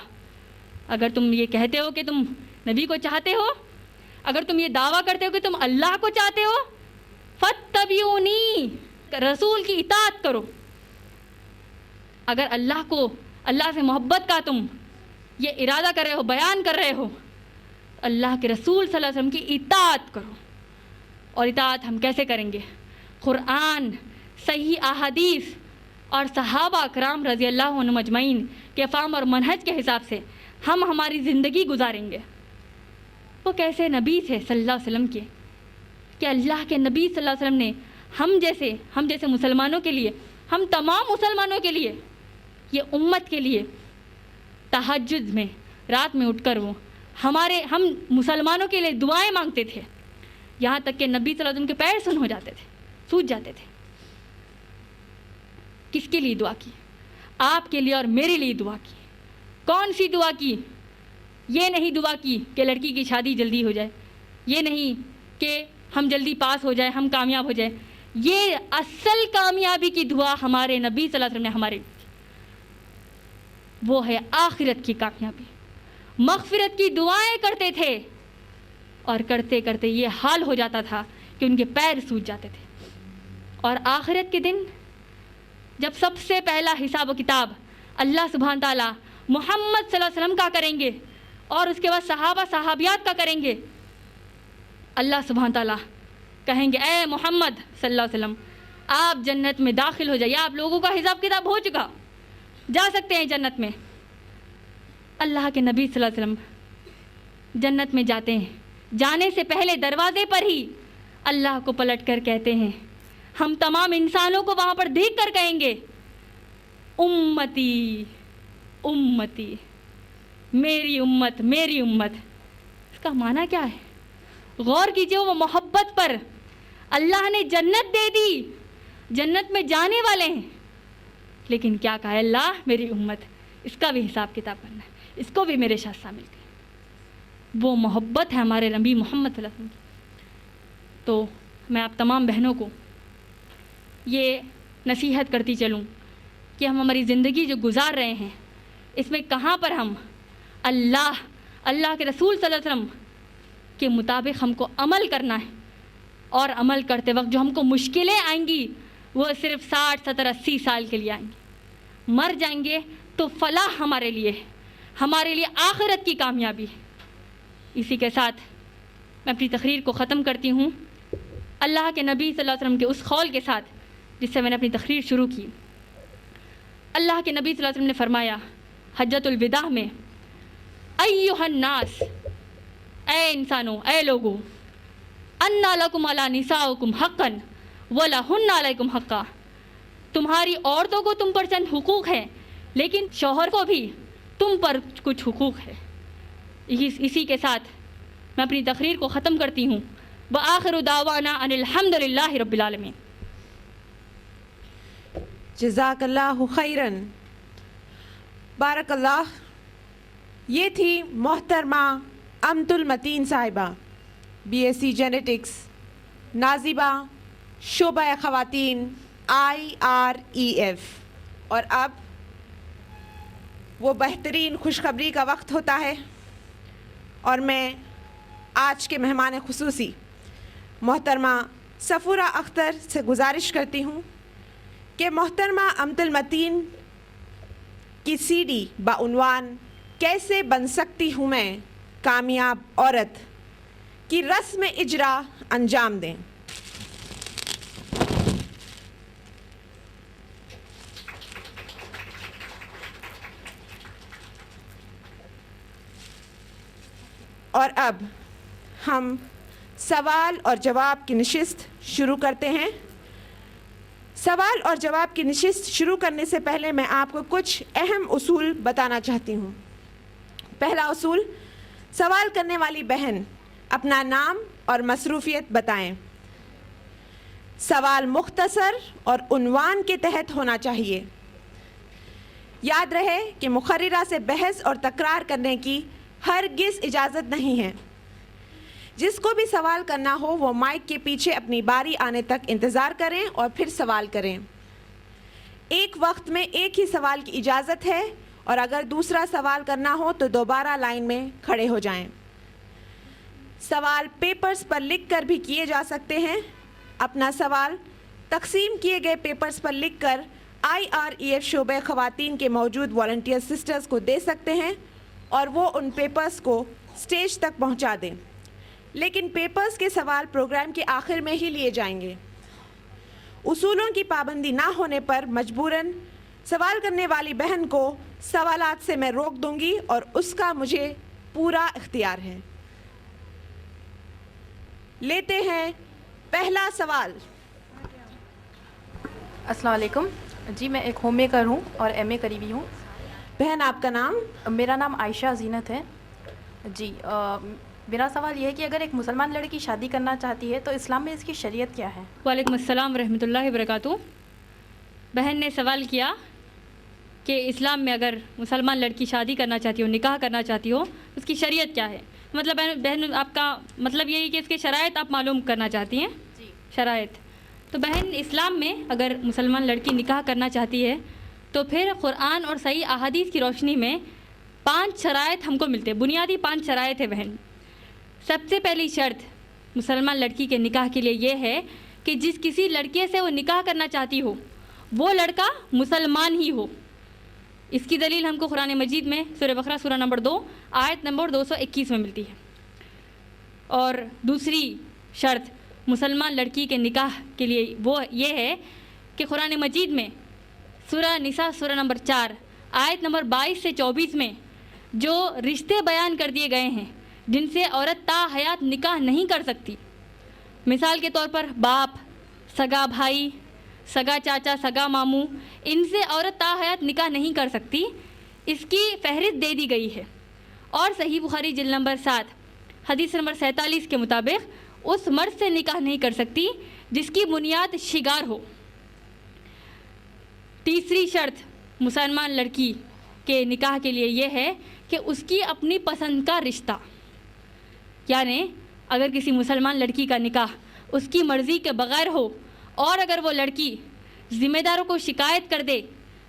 اگر تم یہ کہتے ہو کہ تم نبی کو چاہتے ہو, اگر تم یہ دعویٰ کرتے ہو کہ تم اللہ کو چاہتے ہو, فاتبعونی, رسول کی اطاعت کرو. اگر اللہ سے محبت کا تم یہ ارادہ کر رہے ہو, بیان کر رہے ہو, اللہ کے رسول صلی اللہ علیہ وسلم کی اطاعت کرو. اور اطاعت ہم کیسے کریں گے؟ قرآن, صحیح احادیث اور صحابہ کرام رضی اللہ عنہم اجمعین کے فہم اور منہج کے حساب سے ہم ہماری زندگی گزاریں گے. وہ کیسے نبی تھے صلی اللہ علیہ وسلم کے کہ اللہ کے نبی صلی اللہ علیہ وسلم نے ہم جیسے مسلمانوں کے لیے, ہم تمام مسلمانوں کے لیے, یہ امت کے لیے تہجد میں رات میں اٹھ کر ہم مسلمانوں کے لیے دعائیں مانگتے تھے, یہاں تک کہ نبی صلی اللہ علیہ وسلم کے پیر سن ہو جاتے تھے, سوج جاتے تھے. کس کے لیے دعا کی؟ آپ کے لیے اور میرے لیے دعا کی. کون سی دعا کی؟ یہ نہیں دعا کی کہ لڑکی کی شادی جلدی ہو جائے, یہ نہیں کہ ہم جلدی پاس ہو جائیں, ہم کامیاب ہو جائیں. یہ اصل کامیابی کی دعا ہمارے نبی صلی اللہ علیہ وسلم نے ہمارے وہ ہے آخرت کی کامیابی. مغفرت کی دعائیں کرتے تھے اور کرتے کرتے یہ حال ہو جاتا تھا کہ ان کے پیر سوج جاتے تھے. اور آخرت کے دن جب سب سے پہلا حساب و کتاب اللہ سبحانہ تعالیٰ محمد صلی اللہ علیہ وسلم کا کریں گے اور اس کے بعد صحابہ صحابیات کا کریں گے, اللہ سبحانہ تعالیٰ کہیں گے اے محمد صلی اللہ علیہ وسلم آپ جنت میں داخل ہو جائیے, آپ لوگوں کا حساب کتاب ہو چکا, جا سکتے ہیں جنت میں. اللہ کے نبی صلی اللہ علیہ وسلم جنت میں جاتے ہیں, جانے سے پہلے دروازے پر ہی اللہ کو پلٹ کر کہتے ہیں, ہم تمام انسانوں کو وہاں پر دیکھ کر کہیں گے امتی امتی, میری امت میری امت. اس کا معنی کیا ہے؟ غور کیجئے, وہ محبت پر اللہ نے جنت دے دی, جنت میں جانے والے ہیں, لیکن کیا کہا اللہ میری امت, اس کا بھی حساب کتاب کرنا ہے, اس کو بھی میرے ساتھ شامل کریں. وہ محبت ہے ہمارے نبی محمد صلی اللہ علیہ وسلم کی۔ تو میں آپ تمام بہنوں کو یہ نصیحت کرتی چلوں کہ ہم ہماری زندگی جو گزار رہے ہیں اس میں کہاں پر ہم اللہ کے رسول صلی اللہ علیہ وسلم کے مطابق ہم کو عمل کرنا ہے، اور عمل کرتے وقت جو ہم کو مشکلیں آئیں گی وہ صرف 60 70 80 سال کے لیے آئیں گی، مر جائیں گے تو فلاح ہمارے لیے ہے، ہمارے لیے آخرت کی کامیابی ہے۔ اسی کے ساتھ میں اپنی تقریر کو ختم کرتی ہوں اللہ کے نبی صلی اللہ علیہ وسلم کے اس قول کے ساتھ جس سے میں نے اپنی تقریر شروع کی۔ اللہ کے نبی صلی اللہ علیہ وسلم نے فرمایا حجۃ الوداع میں، ایھا الناس، اے انسانوں، اے لوگوں، انا لکم علی نسائکم حقا ولہن علیکم حقا، تمہاری عورتوں کو تم پر چند حقوق ہیں لیکن شوہر کو بھی تم پر کچھ حقوق ہے۔ اسی کے ساتھ میں اپنی تقریر کو ختم کرتی ہوں۔ وآخر دعوانا ان الحمد للہ رب العالمین۔ جزاک اللہ خیراً، بارک اللہ۔ یہ تھی محترمہ امت المتین صاحبہ، BSc جینیٹکس، نازبہ، شعبہ خواتین IREF۔ اور اب وہ بہترین خوشخبری کا وقت ہوتا ہے، اور میں آج کے مہمان خصوصی محترمہ صفورہ اختر سے گزارش کرتی ہوں کہ محترمہ امت المتین کی CD بعنوان کیسے بن سکتی ہوں میں کامیاب عورت کی رسم اجرا انجام دیں۔ اور اب ہم سوال اور جواب کی نشست شروع کرتے ہیں۔ سوال اور جواب کی نشست شروع کرنے سے پہلے میں آپ کو کچھ اہم اصول بتانا چاہتی ہوں۔ پہلا اصول، سوال کرنے والی بہن اپنا نام اور مصروفیت بتائیں۔ سوال مختصر اور عنوان کے تحت ہونا چاہیے۔ یاد رہے کہ مقررہ سے بحث اور تکرار کرنے کی ہرگز اجازت نہیں ہے۔ جس کو بھی سوال کرنا ہو وہ مائک کے پیچھے اپنی باری آنے تک انتظار کریں اور پھر سوال کریں۔ ایک وقت میں ایک ہی سوال کی اجازت ہے، اور اگر دوسرا سوال کرنا ہو تو دوبارہ لائن میں کھڑے ہو جائیں۔ سوال پیپرز پر لکھ کر بھی کیے جا سکتے ہیں۔ اپنا سوال تقسیم کیے گئے پیپرز پر لکھ کر IREF شعبہ خواتین کے موجود والنٹیئر سسٹرز کو دے سکتے ہیں، اور وہ ان پیپرز کو سٹیج تک پہنچا دیں۔ لیکن پیپرز کے سوال پروگرام کے آخر میں ہی لیے جائیں گے۔ اصولوں کی پابندی نہ ہونے پر مجبوراً سوال کرنے والی بہن کو سوالات سے میں روک دوں گی، اور اس کا مجھے پورا اختیار ہے۔ لیتے ہیں پہلا سوال۔ السلام علیکم جی، میں ایک ہوم میکر ہوں اور MA کری ہوئی ہوں۔ بہن آپ کا نام؟ میرا نام عائشہ زینت ہے جی۔ میرا سوال یہ ہے کہ اگر ایک مسلمان لڑکی شادی کرنا چاہتی ہے تو اسلام میں اس کی شریعت کیا ہے؟ وعلیکم السلام ورحمۃ اللہ وبرکاتہ۔ بہن نے سوال کیا کہ اسلام میں اگر مسلمان لڑکی شادی کرنا چاہتی ہو، نکاح کرنا چاہتی ہو، اس کی شریعت کیا ہے؟ مطلب بہن آپ کا مطلب یہی کہ اس کے شرائط آپ معلوم کرنا چاہتی ہیں؟ جی شرائط تو بہن اسلام میں اگر مسلمان لڑکی نکاح کرنا چاہتی ہے تو پھر قرآن اور صحیح احادیث کی روشنی میں 5 شرائط ہم کو ملتے ہیں، بنیادی 5 شرائط ہے بہن۔ سب سے پہلی شرط مسلمان لڑکی کے نکاح کے لیے یہ ہے کہ جس کسی لڑکے سے وہ نکاح کرنا چاہتی ہو وہ لڑکا مسلمان ہی ہو۔ اس کی دلیل ہم کو قرآن مجید میں سورہ بقرہ سورہ نمبر 2 آیت نمبر 221 میں ملتی ہے۔ اور دوسری شرط مسلمان لڑکی کے نکاح کے لیے وہ یہ ہے کہ قرآن مجید میں سورہ نساء سورہ نمبر 4 آیت نمبر 22 سے 24 میں جو رشتے بیان کر دیے گئے ہیں جن سے عورت تا حیات نکاح نہیں کر سکتی، مثال کے طور پر باپ، سگا بھائی، سگا چاچا، سگا ماموں، ان سے عورت تا حیات نکاح نہیں کر سکتی، اس کی فہرست دے دی گئی ہے۔ اور صحیح بخاری جلد نمبر 7 حدیث نمبر 47 کے مطابق اس مرد سے نکاح نہیں کر سکتی جس کی بنیاد شگار ہو۔ تیسری شرط مسلمان لڑکی کے نکاح کے لیے یہ ہے کہ اس کی اپنی پسند کا رشتہ، یعنی اگر کسی مسلمان لڑکی کا نکاح اس کی مرضی کے بغیر ہو اور اگر وہ لڑکی ذمہ داروں کو شکایت کر دے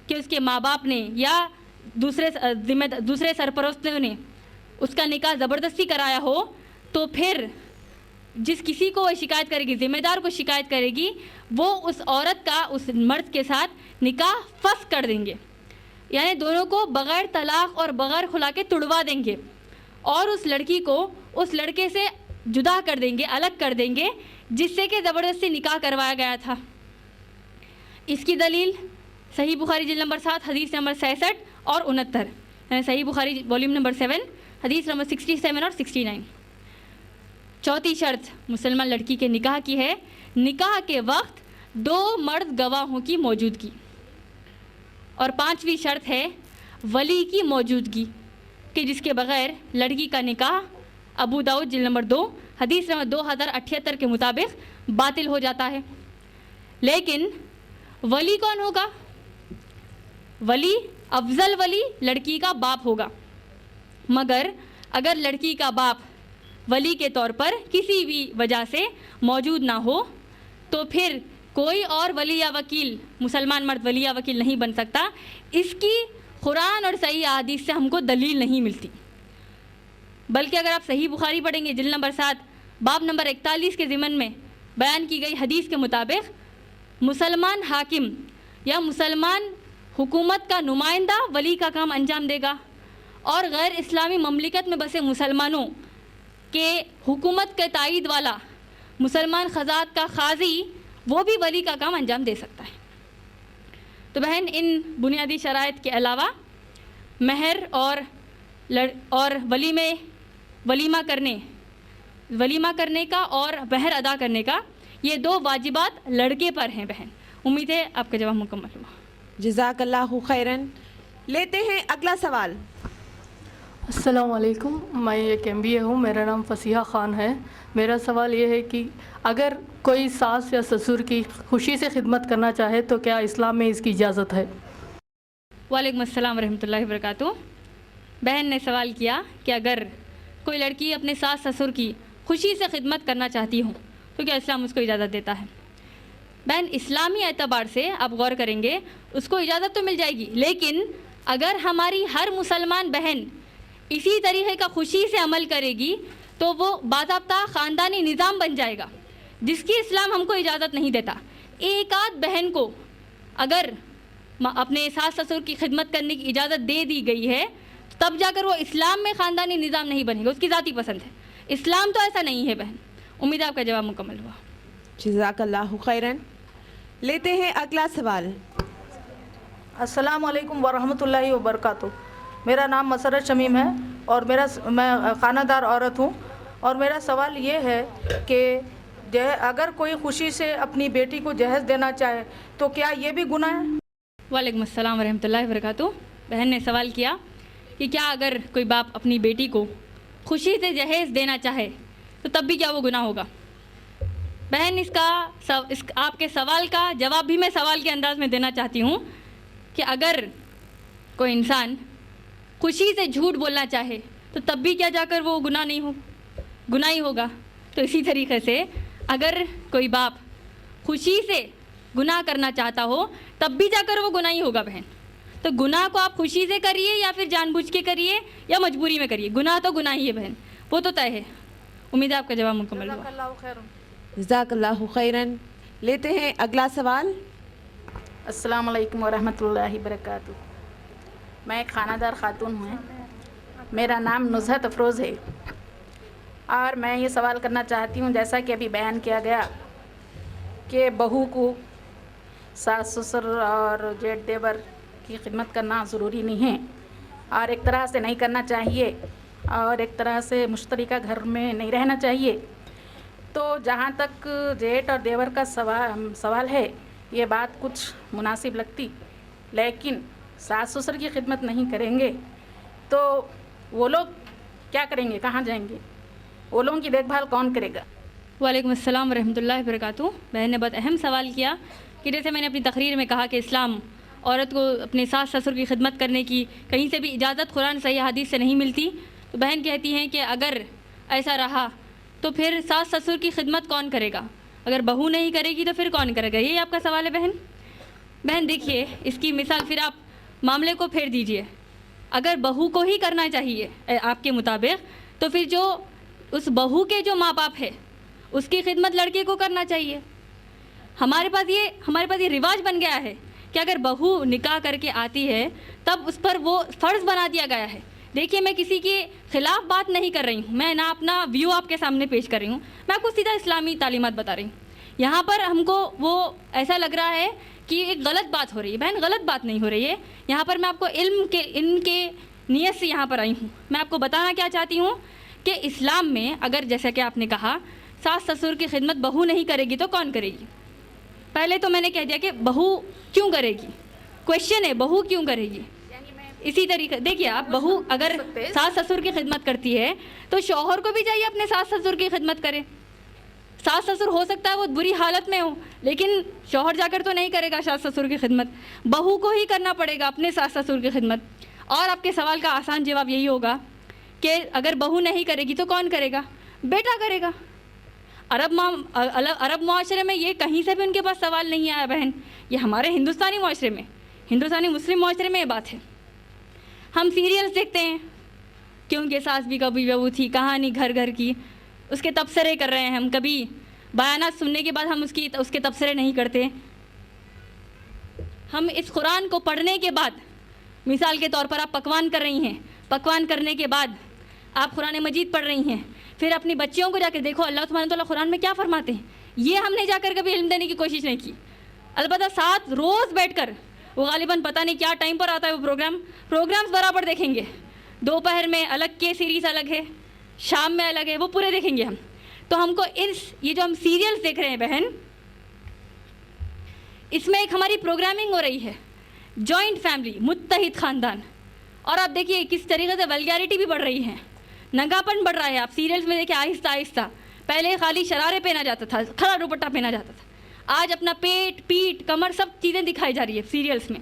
کہ اس کے ماں باپ نے یا دوسرے سرپرستوں نے اس کا نکاح زبردستی کرایا ہو، تو پھر جس کسی کو وہ شکایت کرے گی، ذمہ دار کو شکایت کرے گی، وہ اس عورت کا اس مرد کے ساتھ نکاح فسخ کر دیں گے، یعنی دونوں کو بغیر طلاق اور بغیر خلا کے تڑوا دیں گے اور اس لڑکی کو اس لڑکے سے جدا کر دیں گے، الگ کر دیں گے جس سے کہ زبردستی نکاح کروایا گیا تھا۔ اس کی دلیل صحیح بخاری جلد نمبر 7 حدیث نمبر 66 اور 69، یعنی صحیح بخاری والیوم نمبر 7 حدیث نمبر 67 اور 69۔ چوتھی شرط مسلمان لڑکی کے نکاح کی ہے نکاح کے وقت 2 مرد گواہوں کی موجودگی، اور 5ویں شرط ہے ولی کی موجودگی کہ جس کے بغیر لڑکی کا نکاح ابو داؤد جلد نمبر 2 حدیث نمبر 2078 کے مطابق باطل ہو جاتا ہے۔ لیکن ولی کون ہوگا؟ ولی افضل ولی لڑکی کا باپ ہوگا، مگر اگر لڑکی کا باپ ولی کے طور پر کسی بھی وجہ سے موجود نہ ہو تو پھر کوئی اور ولی یا وکیل، مسلمان مرد ولی یا وکیل نہیں بن سکتا۔ اس کی قرآن اور صحیح احادیث سے ہم کو دلیل نہیں ملتی، بلکہ اگر آپ صحیح بخاری پڑھیں گے جلد نمبر 7 باب نمبر 41 کے ضمن میں بیان کی گئی حدیث کے مطابق مسلمان حاکم یا مسلمان حکومت کا نمائندہ ولی کا کام انجام دے گا، اور غیر اسلامی مملکت میں بسے مسلمانوں کے حکومت کے تائید والا مسلمان خزات کا قاضی وہ بھی ولی کا کام انجام دے سکتا ہے۔ تو بہن، ان بنیادی شرائط کے علاوہ مہر اور ولیمہ کرنے کا اور مہر ادا کرنے کا، یہ 2 واجبات لڑکے پر ہیں بہن۔ امید ہے آپ کا جواب مکمل ہوا۔ جزاک اللہ خیراً۔ لیتے ہیں اگلا سوال۔ السلام علیکم، میں ایک MBA ہوں، میرا نام فصیحہ خان ہے۔ میرا سوال یہ ہے کہ اگر کوئی ساس یا سسر کی خوشی سے خدمت کرنا چاہے تو کیا اسلام میں اس کی اجازت ہے؟ وعلیکم السلام ورحمۃ اللہ وبرکاتہ۔ بہن نے سوال کیا کہ اگر کوئی لڑکی اپنے ساس سسر کی خوشی سے خدمت کرنا چاہتی ہوں تو کیا اسلام اس کو اجازت دیتا ہے؟ بہن، اسلامی اعتبار سے آپ غور کریں گے اس کو اجازت تو مل جائے گی، لیکن اگر ہماری ہر مسلمان بہن اسی طریقے کا خوشی سے عمل کرے گی تو وہ باضابطہ خاندانی نظام بن جائے گا جس کی اسلام ہم کو اجازت نہیں دیتا۔ ایک آدھ بہن کو اگر اپنے ساس سسر کی خدمت کرنے کی اجازت دے دی گئی ہے تب جا کر وہ اسلام میں خاندانی نظام نہیں بنے گا، اس کی ذاتی پسند ہے۔ اسلام تو ایسا نہیں ہے بہن۔ امید ہے آپ کا جواب مکمل ہوا۔ جزاک اللہ خیراً۔ لیتے ہیں اگلا سوال۔ السلام علیکم ورحمۃ اللہ وبرکاتہ۔ میرا نام مسرت شمیم ہے اور میں خانہ دار عورت ہوں، اور میرا سوال یہ ہے کہ اگر کوئی خوشی سے اپنی بیٹی کو جہیز دینا چاہے تو کیا یہ بھی گناہ ہے؟ وعلیکم السلام ورحمۃ اللہ وبرکاتہ۔ بہن نے سوال کیا کہ کیا اگر کوئی باپ اپنی بیٹی کو خوشی سے جہیز دینا چاہے تو تب بھی کیا وہ گناہ ہوگا؟ بہن، آپ کے سوال کا جواب بھی میں سوال کے انداز میں دینا چاہتی ہوں کہ اگر کوئی انسان خوشی سے جھوٹ بولنا چاہے تو تب بھی کیا جا کر وہ گناہ ہی ہوگا۔ تو اسی طریقے سے اگر کوئی باپ خوشی سے گناہ کرنا چاہتا ہو تب بھی جا کر وہ گناہ ہی ہوگا بہن۔ تو گناہ کو آپ خوشی سے کریے یا پھر جان بوجھ کے کریے یا مجبوری میں کریے، گناہ تو گناہ ہی ہے بہن، وہ تو طے ہے۔ امید ہے آپ کا جواب مکمل ہوا۔ جزاک اللہ خیر۔ جزاک اللہ خیراً۔ لیتے ہیں اگلا سوال۔ السلام علیکم ورحمۃ اللہ وبرکاتہ۔ میں ایک خانہ دار خاتون ہوں، میرا نام نزہت افروز ہے، اور میں یہ سوال کرنا چاہتی ہوں جیسا کہ ابھی بیان کیا گیا کہ بہو کو ساس سسر اور جیٹھ دیور کی خدمت کرنا ضروری نہیں ہے، اور ایک طرح سے نہیں کرنا چاہیے، اور ایک طرح سے مشترکہ گھر میں نہیں رہنا چاہیے۔ تو جہاں تک جیٹھ اور دیور کا سوال ہے، یہ بات کچھ مناسب لگتی، لیکن ساس سسر کی خدمت نہیں کریں گے تو وہ لوگ کیا کریں گے؟ کہاں جائیں گے؟ وہ لوگوں کی دیکھ بھال کون کرے گا؟ وعلیکم السلام ورحمۃ اللہ وبرکاتہ۔ بہن نے بہت اہم سوال کیا کہ جیسے میں نے اپنی تقریر میں کہا کہ اسلام عورت کو اپنے ساس سسر کی خدمت کرنے کی کہیں سے بھی اجازت قرآن صحیح حدیث سے نہیں ملتی، تو بہن کہتی ہیں کہ اگر ایسا رہا تو پھر ساس سسر کی خدمت کون کرے گا؟ اگر بہو نہیں کرے گی تو پھر کون کرے گا؟ یہی آپ کا سوال ہے بہن دیکھیے اس کی مثال پھر آپ معاملے کو پھیر دیجئے. اگر بہو کو ہی کرنا چاہیے آپ کے مطابق تو پھر جو اس بہو کے جو ماں باپ ہے اس کی خدمت لڑکے کو کرنا چاہیے. ہمارے پاس یہ رواج بن گیا ہے کہ اگر بہو نکاح کر کے آتی ہے تب اس پر وہ فرض بنا دیا گیا ہے. دیکھیے میں کسی کے خلاف بات نہیں کر رہی ہوں, میں نہ اپنا ویو آپ کے سامنے پیش کر رہی ہوں, میں آپ کو سیدھا اسلامی تعلیمات بتا رہی ہوں. یہاں پر ہم کو وہ ایسا لگ رہا ہے کہ ایک غلط بات ہو رہی ہے. بہن غلط بات نہیں ہو رہی ہے. یہاں پر میں آپ کو ان کے نیت سے یہاں پر آئی ہوں. میں آپ کو بتانا کیا چاہتی ہوں کہ اسلام میں اگر جیسا کہ آپ نے کہا ساس سسر کی خدمت بہو نہیں کرے گی تو کون کرے گی؟ پہلے تو میں نے کہہ دیا کہ بہو کیوں کرے گی, کویشچن ہے بہو کیوں کرے گی. اسی طریقے دیکھیے آپ بہو اگر ساس سسر کی خدمت کرتی ہے تو شوہر کو بھی چاہیے اپنے ساس سسر کی خدمت کرے. ساس سسر ہو سکتا ہے وہ بری حالت میں ہو لیکن شوہر جا کر تو نہیں کرے گا ساس سسر کی خدمت, بہو کو ہی کرنا پڑے گا اپنے ساس سسر کی خدمت. اور آپ کے سوال کا آسان جواب یہی ہوگا کہ اگر بہو نہیں کرے گی تو کون کرے گا؟ بیٹا کرے گا. عرب معاشرے میں یہ کہیں سے بھی ان کے پاس سوال نہیں آیا بہن. یہ ہمارے ہندوستانی معاشرے میں, ہندوستانی مسلم معاشرے میں یہ بات ہے. ہم سیریلز دیکھتے ہیں کیونکہ ساس بھی کبھی بہو تھی, کہانی گھر گھر کی, اس کے تبصرے کر رہے ہیں ہم. کبھی بیانات سننے کے بعد ہم اس کے تبصرے نہیں کرتے. ہم اس قرآن کو پڑھنے کے بعد مثال کے طور پر آپ پکوان کر رہی ہیں, پکوان کرنے کے بعد آپ قرآن مجید پڑھ رہی ہیں, پھر اپنی بچیوں کو جا کے دیکھو اللہ سبحانہ وتعالیٰ قرآن میں کیا فرماتے ہیں. یہ ہم نے جا کر کبھی علم دینے کی کوشش نہیں کی. البتہ ساتھ روز بیٹھ کر وہ غالباً پتہ نہیں کیا ٹائم پر آتا ہے وہ پروگرامز برابر دیکھیں گے. دوپہر میں الگ کے سیریز الگ ہے, شام میں الگ ہے, وہ پورے دیکھیں گے ہم. تو ہم کو یہ جو ہم سیریلز دیکھ رہے ہیں بہن, اس میں ایک ہماری پروگرامنگ ہو رہی ہے, جوائنٹ فیملی, متحد خاندان. اور آپ دیکھیے کس طریقے سے ولگیرٹی بھی بڑھ رہی ہے, ننگاپن بڑھ رہا ہے. آپ سیریلز میں دیکھیں آہستہ آہستہ, پہلے خالی شرارے پہنا جاتا تھا, کھڑا دوپٹہ پہنا جاتا تھا, آج اپنا پیٹ پیٹ کمر سب چیزیں دکھائی جا رہی ہے سیریلز میں.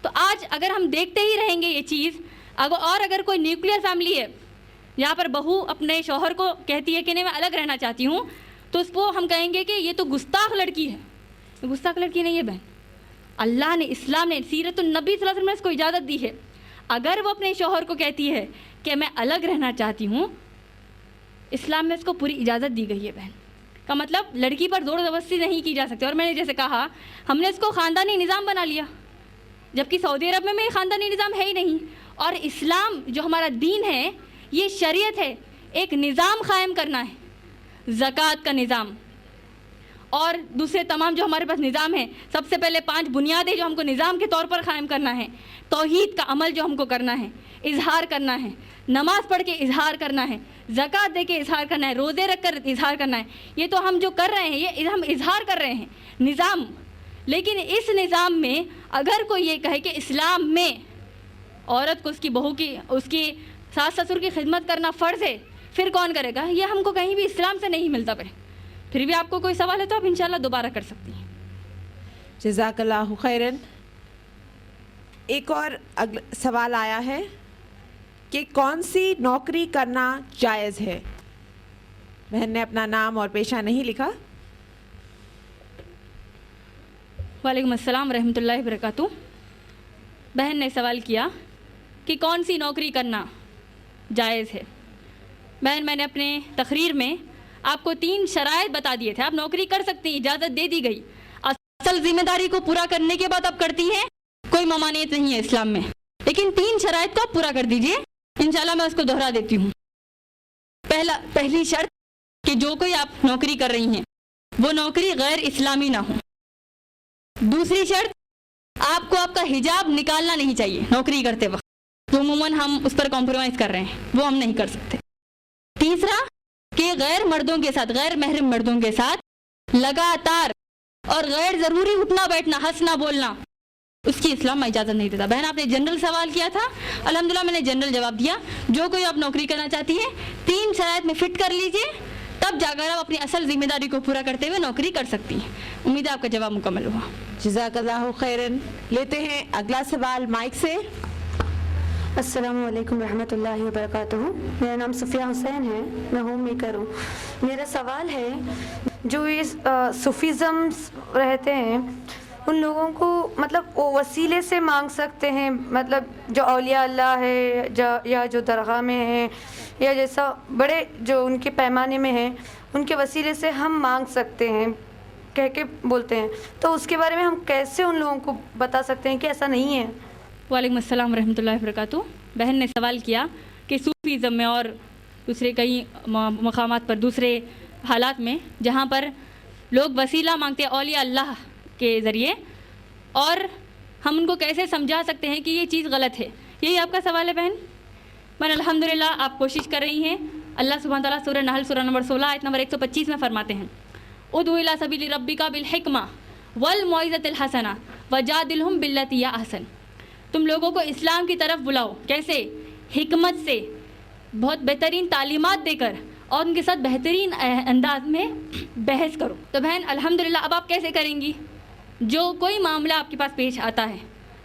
تو آج اگر ہم دیکھتے ہی رہیں گے یہ چیز, اور اگر کوئی نیوکلیئر فیملی ہے یہاں پر بہو اپنے شوہر کو کہتی ہے کہ نہیں میں الگ رہنا چاہتی ہوں, تو اس کو ہم کہیں گے کہ یہ تو گستاخ لڑکی ہے. گستاخ لڑکی نہیں ہے بہن, اللہ نے, اسلام نے, سیرت النبی صلی اللہ علیہ وسلم نے اس کو اجازت دی ہے. اگر وہ اپنے شوہر کو کہتی ہے کہ میں الگ رہنا چاہتی ہوں, اسلام میں اس کو پوری اجازت دی گئی ہے بہن. کا مطلب لڑکی پر زور زبردستی نہیں کی جا سکتی. اور میں نے جیسے کہا ہم نے اس کو خاندانی نظام بنا لیا, جبکہ سعودی عرب میں خاندانی نظام ہے ہی نہیں. اور اسلام جو ہمارا دین ہے یہ شریعت ہے, ایک نظام قائم کرنا ہے, زکوٰۃ کا نظام اور دوسرے تمام جو ہمارے پاس نظام ہے. سب سے پہلے 5 بنیادیں جو ہم کو نظام کے طور پر قائم کرنا ہے, توحید کا عمل جو ہم کو کرنا ہے, اظہار کرنا ہے, نماز پڑھ کے اظہار کرنا ہے, زکوٰۃ دے کے اظہار کرنا ہے, روزے رکھ کر اظہار کرنا ہے. یہ تو ہم جو کر رہے ہیں یہ ہم اظہار کر رہے ہیں نظام. لیکن اس نظام میں اگر کوئی یہ کہے کہ اسلام میں عورت کو اس کی بہو کی, اس کی ساس سسر کی خدمت کرنا فرض ہے, پھر کون کرے گا؟ یہ ہم کو کہیں بھی اسلام سے نہیں ملتا. پھر بھی آپ کو کوئی سوال ہے تو آپ انشاءاللہ دوبارہ کر سکتی ہیں. جزاک اللہ خیراً. ایک اور سوال آیا ہے کہ کون سی نوکری کرنا جائز ہے. بہن نے اپنا نام اور پیشہ نہیں لکھا. وعلیکم السلام ورحمۃ اللہ وبرکاتہ. بہن نے سوال کیا کہ کون سی نوکری کرنا جائز ہے. بہن میں نے اپنے تقریر میں آپ کو 3 شرائط بتا دیے تھے. آپ نوکری کر سکتی ہیں, اجازت دے دی گئی. اصل ذمہ داری کو پورا کرنے کے بعد آپ کرتی ہیں, کوئی ممانعت نہیں ہے اسلام میں. لیکن 3 شرائط کو آپ پورا کر دیجئے, انشاءاللہ میں اس کو دہرا دیتی ہوں. پہلی شرط کہ جو کوئی آپ نوکری کر رہی ہیں وہ نوکری غیر اسلامی نہ ہو. دوسری شرط آپ کو آپ کا حجاب نکالنا نہیں چاہیے نوکری کرتے وقت, تو عموماً ہم اس پر کمپرومائز کر رہے ہیں, وہ ہم نہیں کر سکتے. تیسرا کہ غیر مردوں کے ساتھ, غیر محرم مردوں کے ساتھ لگاتار اور غیر ضروری اٹھنا بیٹھنا, ہنسنا بولنا, اس کی اسلام میں اجازت نہیں دیتا. بہن آپ نے جنرل سوال کیا تھا, الحمدللہ میں نے جنرل جواب دیا. جو کوئی آپ نوکری کرنا چاہتی ہے 3 شرائط میں فٹ کر لیجئے, تب جا کر آپ اپنی اصل ذمہ داری کو پورا کرتے ہوئے نوکری کر سکتی ہیں. امید ہے آپ کا جواب مکمل ہوا. جزاک اللہ خیراً. لیتے ہیں اگلا سوال مائک سے. السلام علیکم ورحمۃ اللہ وبرکاتہ. میرا نام صفیہ حسین ہے, میں ہوم میکر ہوں. میرا سوال ہے, جو یہ صوفیزم رہتے ہیں ان لوگوں کو مطلب وہ وسیلے سے مانگ سکتے ہیں, مطلب جو اولیاء اللہ ہے یا جو درگاہ میں ہیں یا جیسا بڑے جو ان کے پیمانے میں ہیں ان کے وسیلے سے ہم مانگ سکتے ہیں کہہ کے بولتے ہیں, تو اس کے بارے میں ہم کیسے ان لوگوں کو بتا سکتے ہیں کہ ایسا نہیں ہے؟ وعلیکم السلام ورحمۃ اللہ وبرکاتہ. بہن نے سوال کیا کہ صوفیزم میں اور دوسرے کئی مقامات پر, دوسرے حالات میں جہاں پر لوگ وسیلہ مانگتے ہیں اولیاء اللہ کے ذریعے, اور ہم ان کو کیسے سمجھا سکتے ہیں کہ یہ چیز غلط ہے. یہی آپ کا سوال ہے بہن؟ میں الحمدللہ آپ کوشش کر رہی ہیں. اللہ سبحانہ تعالیٰ سورہ نحل سورہ نمبر 16 آیت نمبر 125 میں فرماتے ہیں, ادعو الی سبیل ربک بالحکمہ والموعظۃ الحسنہ وجادلہم باللتی ہی احسن. تم لوگوں کو اسلام کی طرف بلاؤ, کیسے؟ حکمت سے, بہت بہترین تعلیمات دے کر, اور ان کے ساتھ بہترین انداز میں بحث کرو. تو بہن الحمدللہ اب آپ کیسے کریں گی؟ جو کوئی معاملہ آپ کے پاس پیش آتا ہے,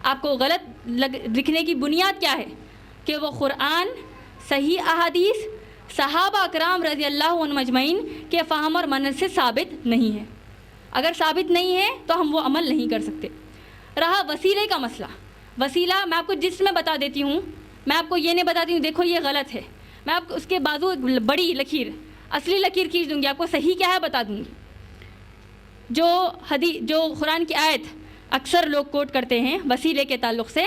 آپ کو غلط دکھنے کی بنیاد کیا ہے؟ کہ وہ قرآن, صحیح احادیث, صحابہ اکرام رضی اللہ عنہم اجمعین کے فہم اور منہج سے ثابت نہیں ہے. اگر ثابت نہیں ہے تو ہم وہ عمل نہیں کر سکتے. رہا وسیلے کا مسئلہ, وسیلہ میں آپ کو جس میں بتا دیتی ہوں, میں آپ کو یہ نہیں بتاتی ہوں دیکھو یہ غلط ہے, میں آپ کو اس کے بازو بڑی لکیر, اصلی لکیر کھینچ دوں گی, آپ کو صحیح کیا ہے بتا دوں گی. جو قرآن کی آیت اکثر لوگ کوٹ کرتے ہیں وسیلے کے تعلق سے,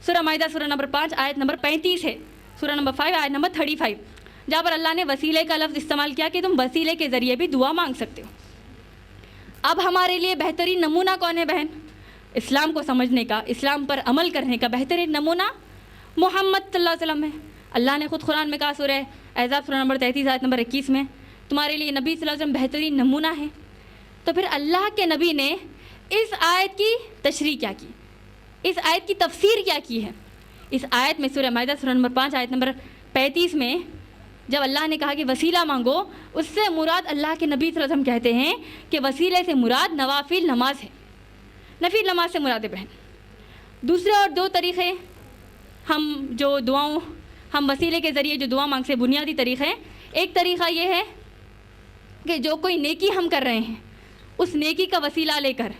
سورہ مائدہ سورہ نمبر 5 آیت نمبر 35 ہے, سورہ نمبر 5 آیت نمبر 35, جہاں پر اللہ نے وسیلے کا لفظ استعمال کیا کہ تم وسیلے کے ذریعے بھی دعا مانگ سکتے ہو. اب ہمارے لیے بہترین نمونہ کون ہے بہن؟ اسلام کو سمجھنے کا, اسلام پر عمل کرنے کا بہترین نمونہ محمد صلی اللہ علیہ وسلم ہے. اللہ نے خود قرآن میں کہا سورہ احزاب سورہ نمبر 33 آیت نمبر 21 میں, تمہارے لیے نبی صلی اللہ علیہ وسلم بہترین نمونہ ہے. تو پھر اللہ کے نبی نے اس آیت کی تشریح کیا کی, اس آیت کی تفسیر کیا کی ہے؟ اس آیت میں سورہ مائدہ سورہ نمبر 5 آیت نمبر 35 میں جب اللہ نے کہا کہ وسیلہ مانگو, اس سے مراد اللہ کے نبی صلی اللہ علیہ وسلم کہتے ہیں کہ وسیلے سے مراد نوافل نماز ہے, نفل نماز سے مراد ہے بہن. دوسرے اور دو طریقے ہم وسیلے کے ذریعے جو دعا مانگ سے بنیادی طریقے, ایک طریقہ یہ ہے کہ جو کوئی نیکی ہم کر رہے ہیں اس نیکی کا وسیلہ لے کر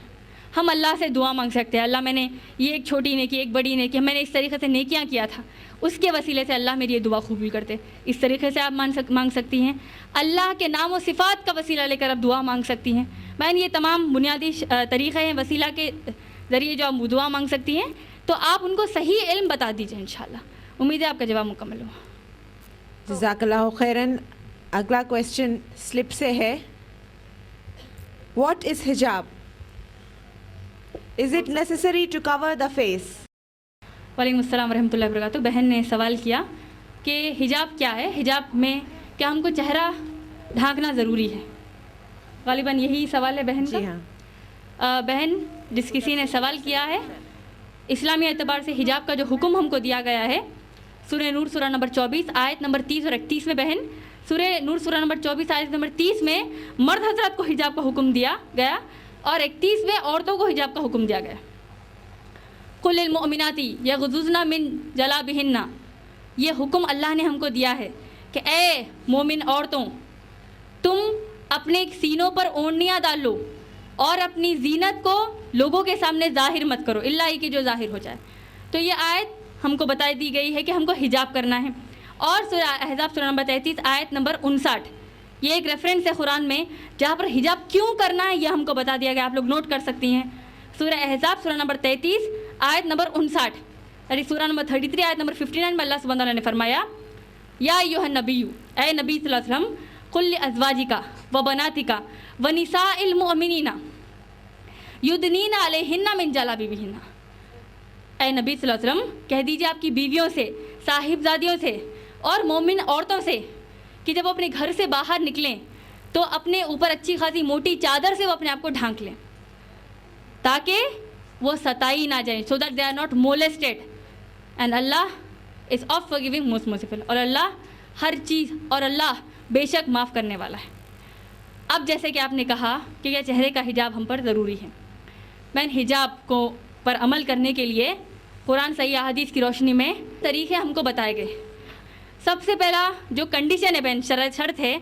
ہم اللہ سے دعا مانگ سکتے ہیں. اللہ میں نے یہ ایک چھوٹی نیکی, ایک بڑی نیکی, میں نے اس طریقے سے نیکیاں کیا تھا, اس کے وسیلے سے اللہ میری یہ دعا قبول کرتے. اس طریقے سے آپ مانگ سکتی ہیں. اللہ کے نام و صفات کا وسیلہ لے کر آپ دعا مانگ سکتی ہیں. میں یہ تمام بنیادی طریقے ہیں وسیلہ کے ذریعے جو آپ دعا مانگ سکتی ہیں, تو آپ ان کو صحیح علم بتا دیجیے انشاءاللہ. امید ہے آپ کا جواب مکمل ہوا. جزاک اللہ خیراً. اگلا کویسچن سلپ سے ہے, واٹ از حجاب؟ Is it necessary to cover the face? وعلیکم السلام ورحمۃ اللہ وبرکاتہ. بہن نے سوال کیا کہ حجاب کیا ہے, حجاب میں کیا ہم کو چہرہ ڈھانکنا ضروری ہے؟ غالباً یہی سوال ہے بہن کا. جی ہاں. بہن جس کسی نے سوال کیا ہے, اسلامی اعتبار سے حجاب کا جو حکم ہم کو دیا گیا ہے سورہ نور سورہ نمبر 24 آیت نمبر 30 اور 31 میں, بہن سورہ نور سورہ نمبر 24 آیت نمبر 30 میں مرد حضرات کو حجاب کا حکم دیا گیا, اور 31 میں عورتوں کو حجاب کا حکم دیا گیا. قل للمؤمنات یغضضن من جلابہن, یہ حکم اللہ نے ہم کو دیا ہے کہ اے مومن عورتوں تم اپنے سینوں پر اوڑھنیاں ڈال لو اور اپنی زینت کو لوگوں کے سامنے ظاہر مت کرو, الا ہی کہ جو ظاہر ہو جائے. تو یہ آیت ہم کو بتا دی گئی ہے کہ ہم کو حجاب کرنا ہے. اور سورہ احزاب سورہ نمبر 33 آیت نمبر 59, یہ ایک ریفرنس ہے قرآن میں جہاں پر حجاب کیوں کرنا ہے یہ ہم کو بتا دیا گیا, آپ لوگ نوٹ کر سکتی ہیں. سورہ احزاب سورہ نمبر 33 آیت نمبر 59, یعنی سورہ نمبر 33 آیت نمبر 59 میں اللہ سبحانہ تعالیٰ نے فرمایا, یا ایھا النبی, اے نبی صلی اللہ علیہ وسلم, قل لازواجک وبناتک ونساء المؤمنین یدنین علیہن من جلابیبہن. اے نبی صلی اللہ علیہ وسلم کہہ دیجیے آپ کی بیویوں سے, صاحبزادیوں سے اور مومن عورتوں سے کہ جب وہ اپنے گھر سے باہر نکلیں تو اپنے اوپر اچھی خاصی موٹی چادر سے وہ اپنے آپ کو ڈھانک لیں تاکہ وہ ستائی نہ جائیں, so that they are not molested, and Allah is of forgiving most merciful. اور اللہ ہر چیز, اور اللہ بے شک معاف کرنے والا ہے. اب جیسے کہ آپ نے کہا کہ یہ چہرے کا حجاب ہم پر ضروری ہے, میں حجاب کو پر عمل کرنے کے لیے قرآن صحیح احادیث کی روشنی میں طریقے ہم کو بتائے گئے. سب سے پہلا جو کنڈیشن ہے بہن، شرط ہے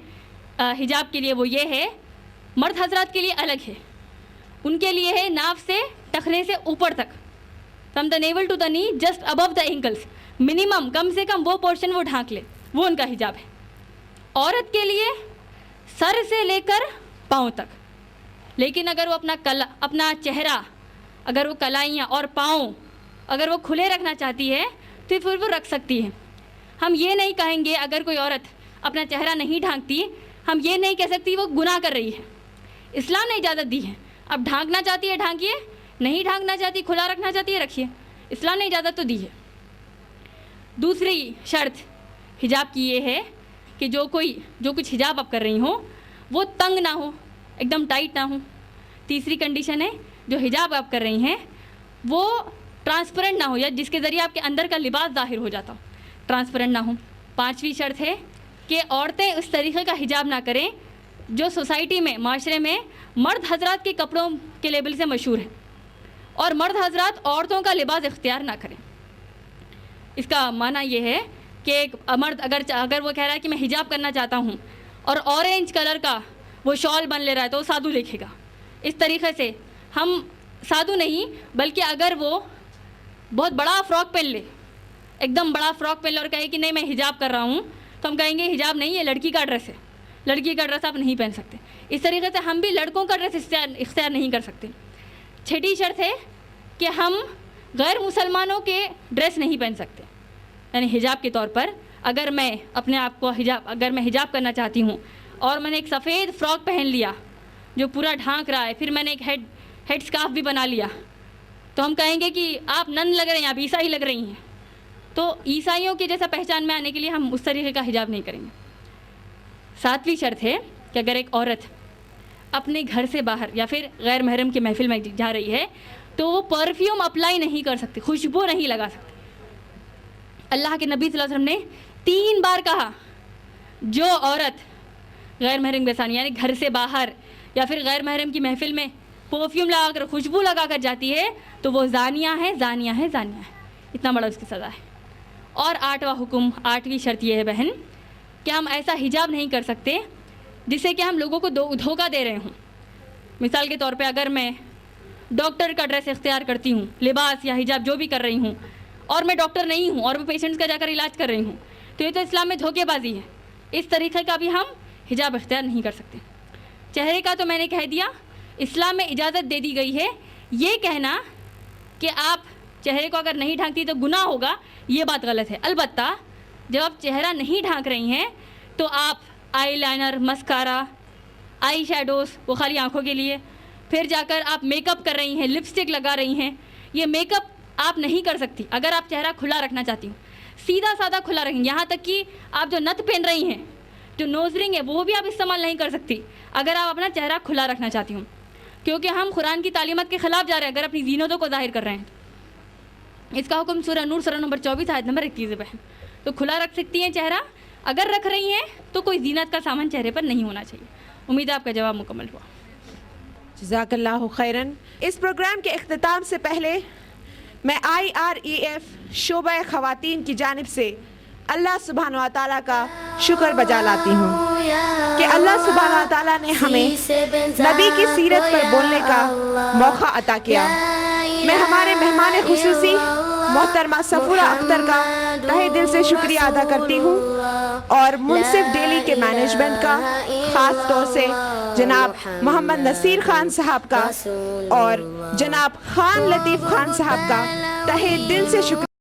حجاب کے لیے، وہ یہ ہے، مرد حضرات کے لیے الگ ہے. ان کے لیے ہے ناف سے ٹخنے سے اوپر تک، from the naval to the نی جسٹ ابو دا اینکلس، منیمم کم سے کم وہ پورشن وہ ڈھانک لے، وہ ان کا حجاب ہے. عورت کے لیے سر سے لے کر پاؤں تک. لیکن اگر وہ اپنا چہرہ، اگر وہ کلائیاں اور پاؤں اگر وہ کھلے رکھنا چاہتی ہے تو پھر وہ رکھ سکتی ہے. ہم یہ نہیں کہیں گے اگر کوئی عورت اپنا چہرہ نہیں ڈھانکتی، ہم یہ نہیں کہہ سکتی وہ گناہ کر رہی ہے. اسلام نے اجازت دی ہے، اب ڈھانکنا چاہتی ہے ڈھانکیے، نہیں ڈھانکنا چاہتی کھلا رکھنا چاہتی ہے رکھیے، اسلام نے اجازت تو دی ہے. دوسری شرط حجاب کی یہ ہے کہ جو کچھ حجاب آپ کر رہی ہوں وہ تنگ نہ ہو، ایک دم ٹائٹ نہ ہو. تیسری کنڈیشن ہے جو حجاب آپ کر رہی ہیں وہ ٹرانسپیرنٹ نہ ہو، یا جس کے ذریعے آپ کے اندر کا لباس ظاہر ہو جاتا ہو، ٹرانسپیرنٹ نہ ہو. پانچویں شرط ہے کہ عورتیں اس طریقے کا حجاب نہ کریں جو سوسائٹی میں، معاشرے میں مرد حضرات کے کپڑوں کے لیبل سے مشہور ہے، اور مرد حضرات عورتوں کا لباس اختیار نہ کریں. اس کا معنی یہ ہے کہ ایک مرد اگر وہ کہہ رہا ہے کہ میں حجاب کرنا چاہتا ہوں اور اورینج کلر کا وہ شال بن لے رہا ہے تو وہ سادھو دیکھے گا. اس طریقے سے ہم سادھو نہیں، بلکہ اگر وہ بہت بڑا فراک پہن لے، ایک دم بڑا فراک پہن لے اور کہے کہ نہیں میں حجاب کر رہا ہوں، تو ہم کہیں گے حجاب نہیں، یہ لڑکی کا ڈریس ہے، لڑکی کا ڈریس آپ نہیں پہن سکتے. اس طریقے سے ہم بھی لڑکوں کا ڈریس اختیار نہیں کر سکتے. چھٹی شرط ہے کہ ہم غیر مسلمانوں کے ڈریس نہیں پہن سکتے. یعنی حجاب کے طور پر اگر میں اپنے آپ کو اگر میں حجاب کرنا چاہتی ہوں اور میں نے ایک سفید فراک پہن لیا جو پورا ڈھانک رہا ہے، پھر میں نے ایک ہیڈ اسکارف بھی بنا لیا، تو ہم کہیں گے کہ آپ نن لگ رہے ہیں، آپ عیسائی لگ رہی ہیں. تو عیسائیوں کی جیسا پہچان میں آنے کے لیے ہم اس طریقے کا حجاب نہیں کریں گے. ساتویں شرط ہے کہ اگر ایک عورت اپنے گھر سے باہر یا پھر غیر محرم کی محفل میں جا رہی ہے تو وہ پرفیوم اپلائی نہیں کر سکتی، خوشبو نہیں لگا سکتی. اللہ کے نبی صلی اللہ علیہ وسلم نے 3 بار کہا جو عورت غیر محرم کے ساتھ یعنی گھر سے باہر یا پھر غیر محرم کی محفل میں پرفیوم لگا کر خوشبو لگا کر جاتی ہے تو وہ زانیہ ہے، زانیہ ہے، زانیہ ہے. اتنا بڑا اس کی سزا ہے. اور 8واں حکم، 8ویں شرط یہ ہے بہن کہ ہم ایسا حجاب نہیں کر سکتے جس سے کہ ہم لوگوں کو دھوکہ دے رہے ہوں. مثال کے طور پہ اگر میں ڈاکٹر کا ڈریس اختیار کرتی ہوں، لباس یا حجاب جو بھی کر رہی ہوں، اور میں ڈاکٹر نہیں ہوں اور میں پیشنٹس کا جا کر علاج کر رہی ہوں، تو یہ تو اسلام میں دھوکے بازی ہے. اس طریقے کا بھی ہم حجاب اختیار نہیں کر سکتے. چہرے کا تو میں نے کہہ دیا، اسلام میں اجازت دے دی گئی ہے. یہ کہنا کہ آپ چہرے کو اگر نہیں ڈھانکتی تو گناہ ہوگا، یہ بات غلط ہے. البتہ جب آپ چہرہ نہیں ڈھانک رہی ہیں تو آپ آئی لائنر، مسکارا، آئی شیڈوز وہ خالی آنکھوں کے لیے، پھر جا کر آپ میک اپ کر رہی ہیں، لپسٹک لگا رہی ہیں، یہ میک اپ آپ نہیں کر سکتی. اگر آپ چہرہ کھلا رکھنا چاہتی ہوں سیدھا سادہ کھلا رکھیں. یہاں تک کہ آپ جو نتھ پہن رہی ہیں، جو نوز رنگ ہے، وہ بھی آپ استعمال نہیں کر سکتی اگر آپ اپنا چہرہ کھلا رکھنا چاہتی ہوں، کیونکہ ہم قرآن کی تعلیمات کے خلاف جا رہے ہیں اگر اپنی زینتوں کو ظاہر کر رہے ہیں. اس کا حکم سورہ نور سورہ نمبر 24 آیت نمبر 31 بہن. تو کھلا رکھ سکتی ہیں چہرہ، اگر رکھ رہی ہیں تو کوئی زینت کا سامان چہرے پر نہیں ہونا چاہیے. امید ہے آپ کا جواب مکمل ہوا. جزاک اللہ خیراً. اس پروگرام کے اختتام سے پہلے میں IREF شعبہ خواتین کی جانب سے اللہ سبحانہ و تعالیٰ کا شکر بجا لاتی ہوں کہ اللہ سبحانہ و تعالیٰ نے ہمیں نبی کی سیرت پر بولنے کا موقع عطا کیا. میں ہمارے مہمان خصوصی محترمہ صفورہ اختر کا تہہ دل سے شکریہ ادا کرتی ہوں، اور منصف ڈیلی کے مینجمنٹ کا، خاص طور سے جناب محمد نصیر خان صاحب کا اور جناب خان لطیف خان صاحب کا تہہ دل سے شکریہ.